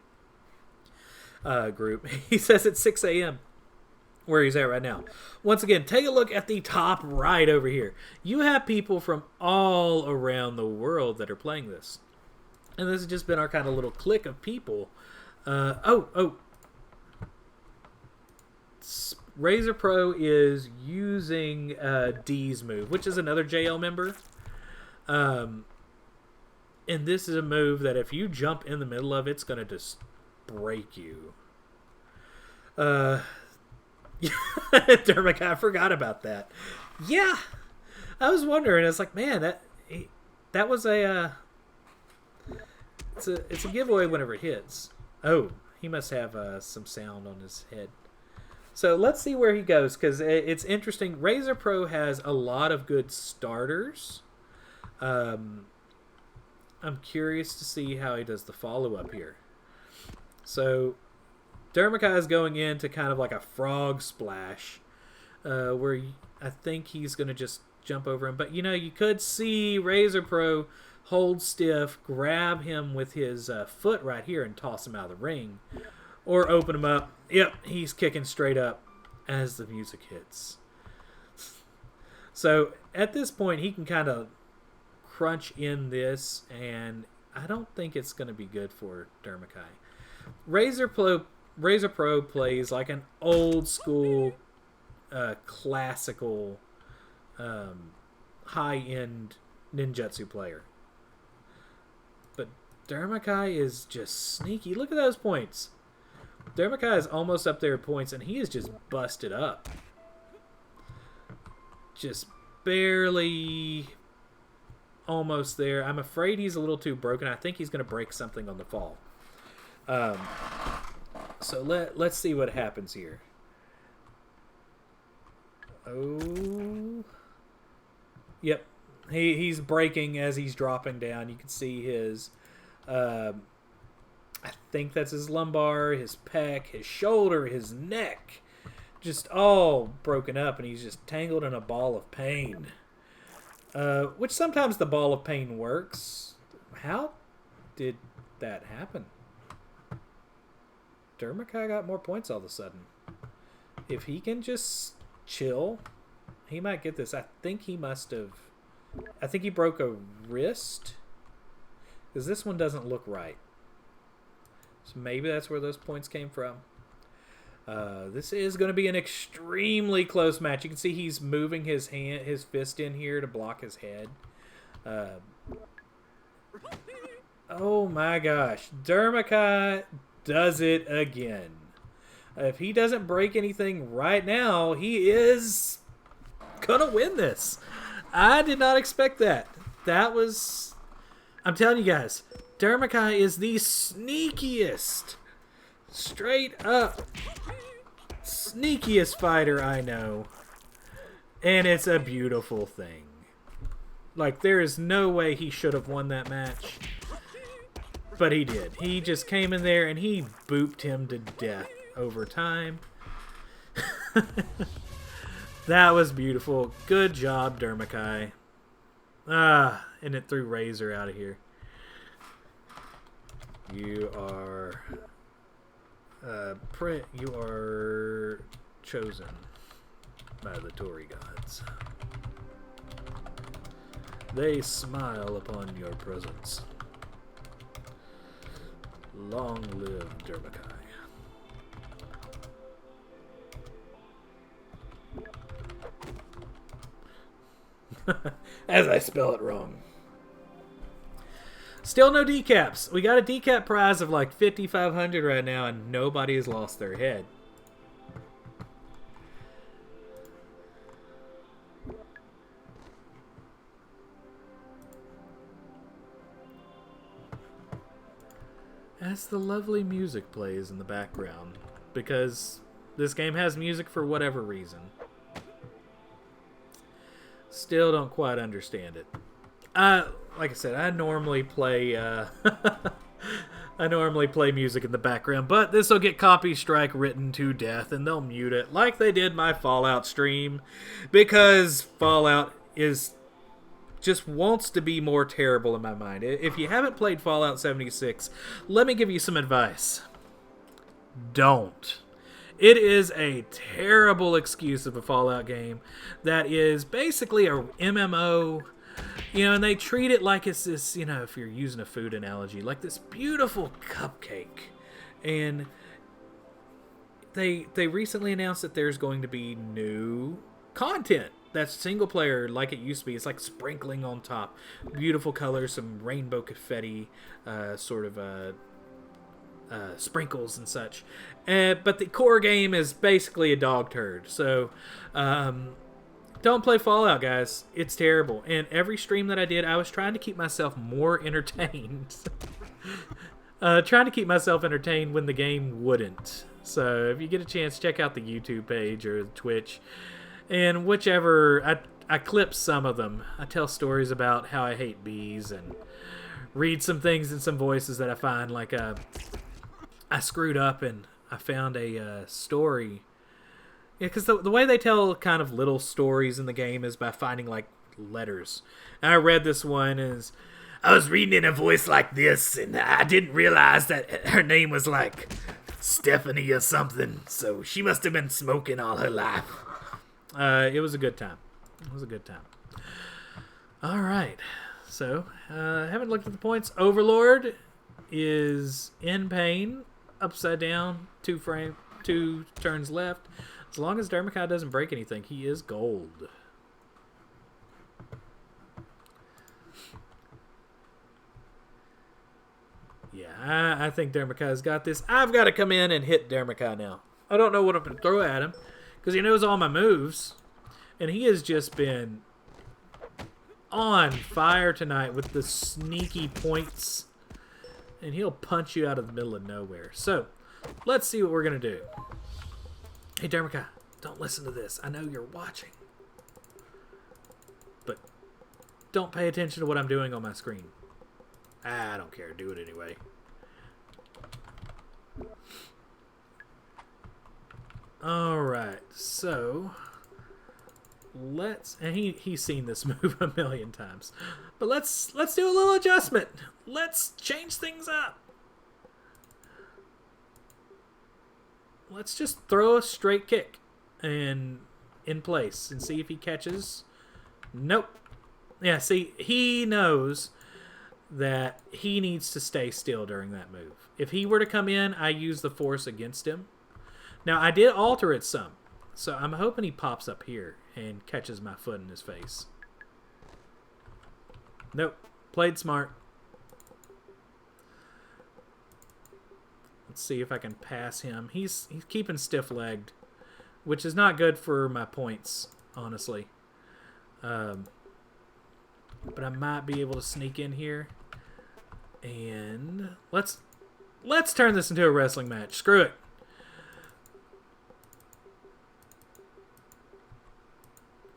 group. He says it's 6 a.m. where he's at right now. Once again, take a look at the top right over here. You have people from all around the world that are playing this. And this has just been our kind of little clique of people. Razor Pro is using D's move, which is another JL member. And this is a move that if you jump in the middle of it, it's going to just break you. Dermot, I forgot about that. Yeah, I was wondering. It's like, man, that was a it's a giveaway whenever it hits. Oh, he must have some sound on his head. So let's see where he goes, because it's interesting. Razor Pro has a lot of good starters. I'm curious to see how he does the follow-up here. So Dermakai is going into kind of like a frog splash, where I think he's going to just jump over him. But, you could see Razor Pro hold stiff, grab him with his foot right here and toss him out of the ring. Or open him up. Yep, he's kicking straight up as the music hits. So at this point, he can kind of crunch in this, and I don't think it's going to be good for Dermakai. Razor Pro plays like an old school, classical, high-end ninjutsu player. But Dermakai is just sneaky. Look at those points. Dermakai is almost up there at points, and he is just busted up. Just barely almost there. I'm afraid he's a little too broken. I think he's going to break something on the fall. So let's see what happens here. Oh. Yep. He's breaking as he's dropping down. You can see his... I think that's his lumbar, his pec, his shoulder, his neck. Just all broken up, and he's just tangled in a ball of pain. Which sometimes the ball of pain works. How did that happen? Dermakai got more points all of a sudden. If he can just chill, he might get this. I think he broke a wrist. Because this one doesn't look right. So maybe that's where those points came from. This is going to be an extremely close match. You can see he's moving his fist in here to block his head. Oh my gosh. Dermakai does it again. If he doesn't break anything right now, he is going to win this. I did not expect that. I'm telling you guys, Dermakai is the sneakiest. Straight up. sneakiest fighter I know. And it's a beautiful thing. Like, there is no way he should have won that match. But he did. He just came in there and he booped him to death over time. That was beautiful. Good job, Dermakai. And it threw Razor out of here. You are... you are chosen by the Tori gods. They smile upon your presence. Long live Dermakai. As I spell it wrong. Still no decaps. We got a decap prize of like 5,500 right now, and nobody has lost their head. As the lovely music plays in the background, because this game has music for whatever reason. Still don't quite understand it. Like I said, I normally play I normally play music in the background, but this will get copy strike written to death, and they'll mute it like they did my Fallout stream, because Fallout is just wants to be more terrible in my mind. If you haven't played Fallout 76, let me give you some advice. Don't. It is a terrible excuse of a Fallout game that is basically a MMO, and they treat it like it's this, if you're using a food analogy, like this beautiful cupcake. And they recently announced that there's going to be new content that's single player like it used to be. It's like sprinkling on top. Beautiful colors, some rainbow confetti, sprinkles and such. But the core game is basically a dog turd. So don't play Fallout, guys. It's terrible. And every stream that I did, I was trying to keep myself more entertained. Trying to keep myself entertained when the game wouldn't. So if you get a chance, check out the YouTube page or Twitch. And whichever, I clip some of them. I tell stories about how I hate bees and read some things in some voices that I find. Like, I screwed up and I found a story. Yeah, because the way they tell kind of little stories in the game is by finding, like, letters. And I read this one as I was reading in a voice like this, and I didn't realize that her name was, like, Stephanie or something. So she must have been smoking all her life. It was a good time. It was a good time. All right. So, I haven't looked at the points. Overlord is in pain, upside down, 2 turns left. As long as Dermakai doesn't break anything, he is gold. Yeah, I think Dermakai's got this. I've got to come in and hit Dermakai now. I don't know what I'm going to throw at him, because he knows all my moves. And he has just been on fire tonight with the sneaky points. And he'll punch you out of the middle of nowhere. So, let's see what we're going to do. Hey, Dermakai, don't listen to this. I know you're watching. But don't pay attention to what I'm doing on my screen. I don't care. Do it anyway. Alright, so let's, and he's seen this move a million times, but let's do a little adjustment. Let's change things up. Let's just throw a straight kick and in place and see if he catches. Nope. Yeah, see, he knows that he needs to stay still during that move. If he were to come in, I use the force against him. Now, I did alter it some, so I'm hoping he pops up here and catches my foot in his face. Nope. Played smart. Let's see if I can pass him. He's keeping stiff-legged, which is not good for my points, honestly. But I might be able to sneak in here. And let's turn this into a wrestling match. Screw it.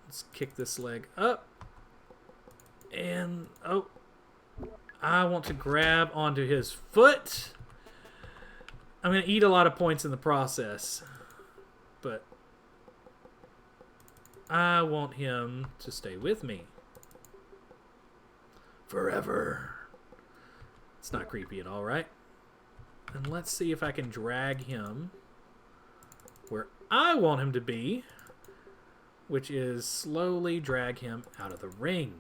Let's kick this leg up. And, oh, I want to grab onto his foot. I'm going to eat a lot of points in the process. But I want him to stay with me. Forever. It's not creepy at all, right? And let's see if I can drag him where I want him to be, which is slowly drag him out of the ring.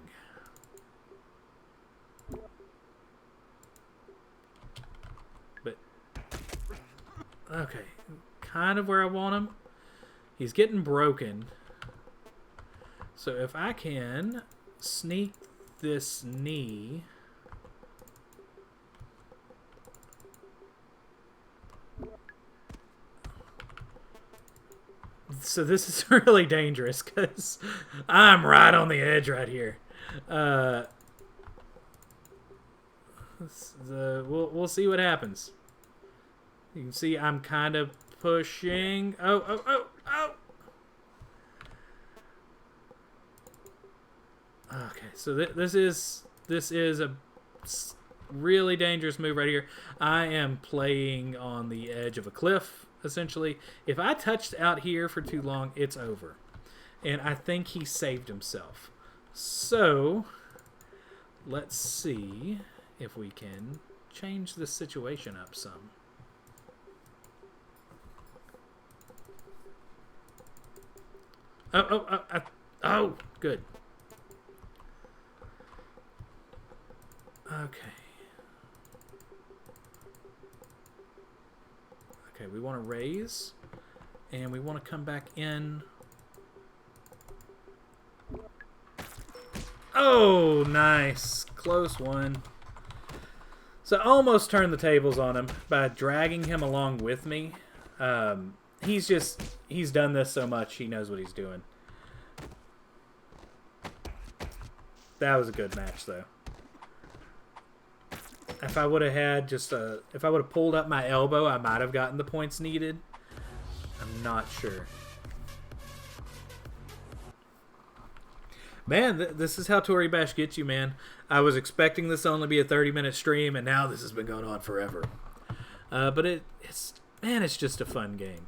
But, okay, kind of where I want him. He's getting broken. So if I can sneak this knee... So this is really dangerous because I'm right on the edge right here. We'll see what happens. You can see I'm kind of pushing. Oh. Okay, so this is a really dangerous move right here. I am playing on the edge of a cliff. Essentially, if I touched out here for too long, it's over. And I think he saved himself. So, let's see if we can change the situation up some. Oh, good. Okay. Okay, we want to raise, and we want to come back in. Oh, nice. Close one. So I almost turned the tables on him by dragging him along with me. He's done this so much, he knows what he's doing. That was a good match, though. If I would have had if I would have pulled up my elbow, I might have gotten the points needed. I'm not sure. Man, this is how Toribash gets you, man. I was expecting this to only be a 30-minute stream, and now this has been going on forever. But it's just a fun game.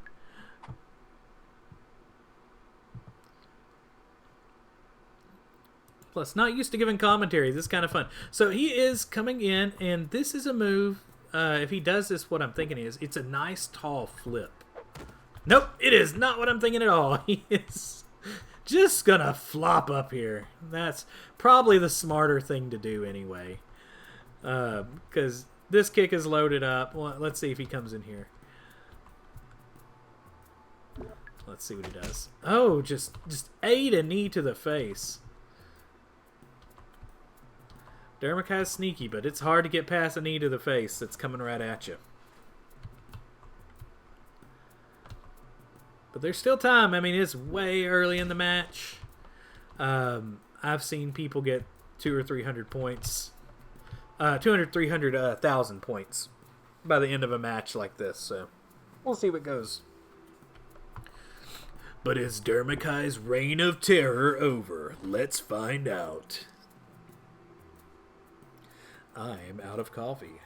Plus, not used to giving commentary. This is kind of fun. So he is coming in, and this is a move. If he does this, what I'm thinking is, it's a nice tall flip. Nope, it is not what I'm thinking at all. He is just going to flop up here. That's probably the smarter thing to do anyway. Because this kick is loaded up. Well, let's see if he comes in here. Let's see what he does. Oh, just ate a knee to the face. Dermakai's sneaky, but it's hard to get past a knee to the face that's coming right at you. But there's still time. I mean, it's way early in the match. I've seen people get 200 or 300 points. 300,000 points by the end of a match like this. So we'll see what goes. But is Dermakai's reign of terror over? Let's find out. I'm out of coffee.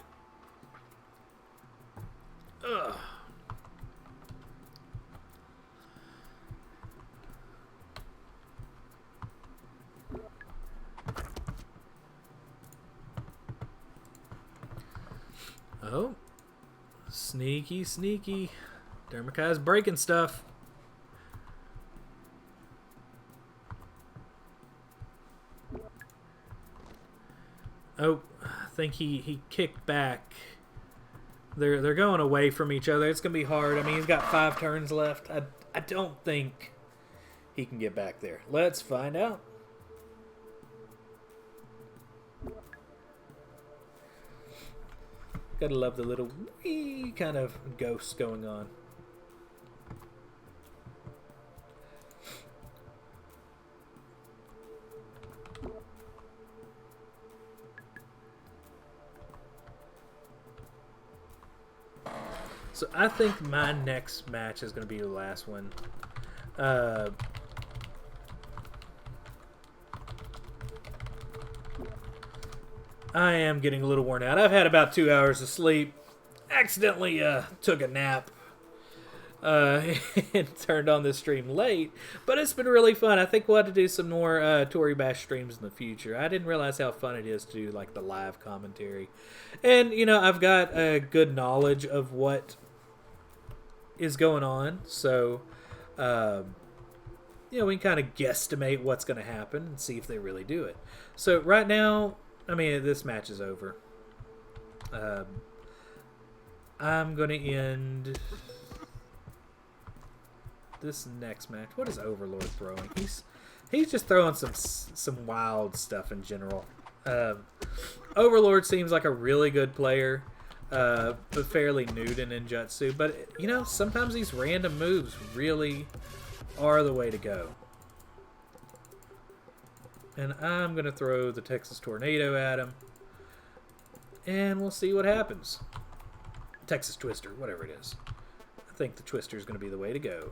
Ugh. Oh. Sneaky, sneaky. Dermakai's breaking stuff. Oh, I think he kicked back. They're going away from each other. It's going to be hard. I mean, he's got 5 turns left. I don't think he can get back there. Let's find out. Gotta love the little wee kind of ghosts going on. So I think my next match is going to be the last one. I am getting a little worn out. I've had about 2 hours of sleep. Accidentally took a nap. And turned on this stream late. But it's been really fun. I think we'll have to do some more Toribash streams in the future. I didn't realize how fun it is to do like the live commentary. And, you know, I've got a good knowledge of what is going on. So, you know, we can kind of guesstimate what's going to happen and see if they really do it. So right now, I mean, this match is over. I'm going to end this next match. What is Overlord throwing? He's just throwing some wild stuff in general. Overlord seems like a really good player, but fairly new to Ninjutsu. But, you know, sometimes these random moves really are the way to go. And I'm going to throw the Texas Tornado at him. And we'll see what happens. Texas Twister, whatever it is. I think the Twister is going to be the way to go.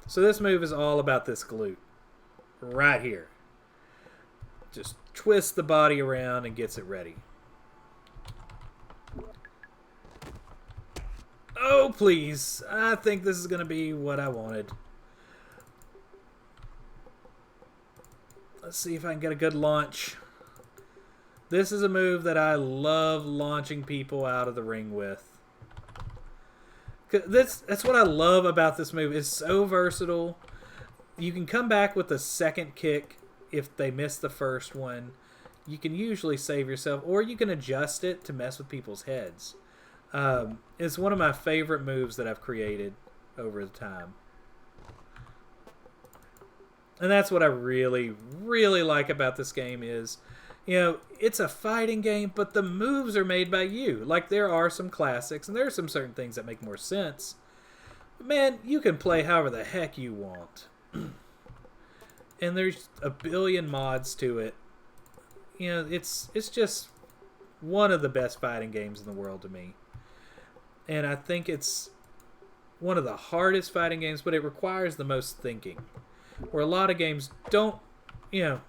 So this move is all about this glute. Right here. Just twists the body around and gets it ready. Oh, please. I think this is going to be what I wanted. Let's see if I can get a good launch. This is a move that I love launching people out of the ring with. That's what I love about this move. It's so versatile. You can come back with a second kick if they miss the first one. You can usually save yourself, or you can adjust it to mess with people's heads. It's one of my favorite moves that I've created over the time. And that's what I really, really like about this game is, you know, it's a fighting game, but the moves are made by you. Like, there are some classics, and there are some certain things that make more sense. But, man, you can play however the heck you want. And there's a billion mods to it. You know, it's just one of the best fighting games in the world to me. And I think it's one of the hardest fighting games, but it requires the most thinking. Where a lot of games don't, you know,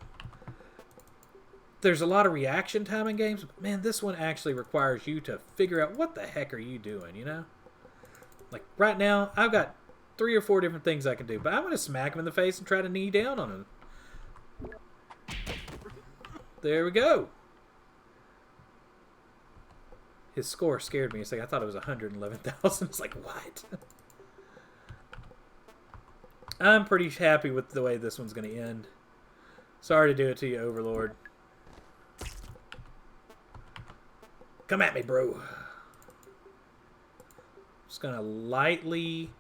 there's a lot of reaction time in games, but man, this one actually requires you to figure out what the heck are you doing, you know? Like, right now, I've got 3 or 4 different things I can do, but I'm going to smack him in the face and try to knee down on him. There we go. His score scared me. It's like, I thought it was 111,000. It's like, what? I'm pretty happy with the way this one's going to end. Sorry to do it to you, Overlord. Come at me, bro. Just going to lightly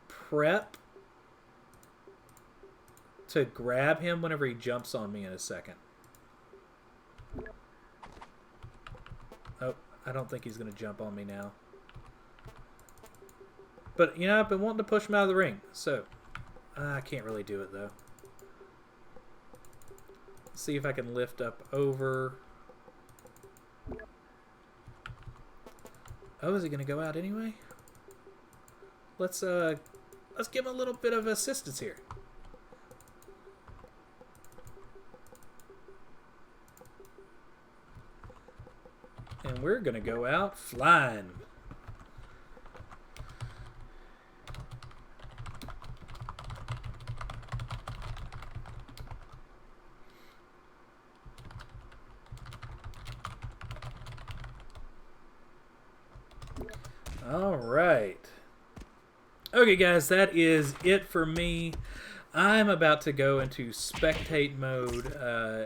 prep to grab him whenever he jumps on me in a second. Oh, I don't think he's going to jump on me now. But, you know, I've been wanting to push him out of the ring, so I can't really do it, though. Let's see if I can lift up over. Oh, is he going to go out anyway? Let's give him a little bit of assistance here. And we're going to go out flying. All right. Okay, guys, that is it for me. I'm about to go into spectate mode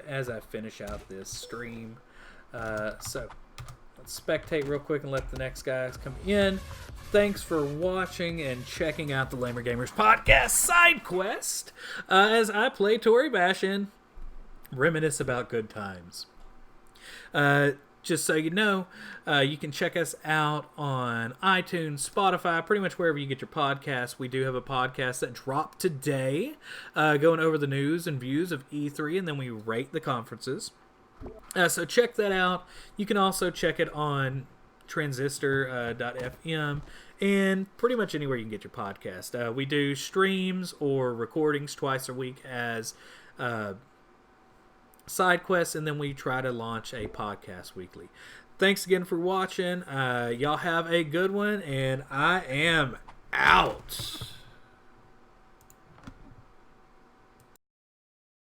as I finish out this stream. So let's spectate real quick and let the next guys come in. Thanks for watching and checking out the Lamer Gamers Podcast side quest as I play Toribash and reminisce about good times. Just so you know, you can check us out on iTunes, Spotify, pretty much wherever you get your podcasts. We do have a podcast that dropped today, going over the news and views of E3, and then we rate the conferences. So check that out. You can also check it on transistor.fm and pretty much anywhere you can get your podcast. We do streams or recordings twice a week as side quests, and then we try to launch a podcast weekly. Thanks again for watching. Y'all have a good one, and I am out.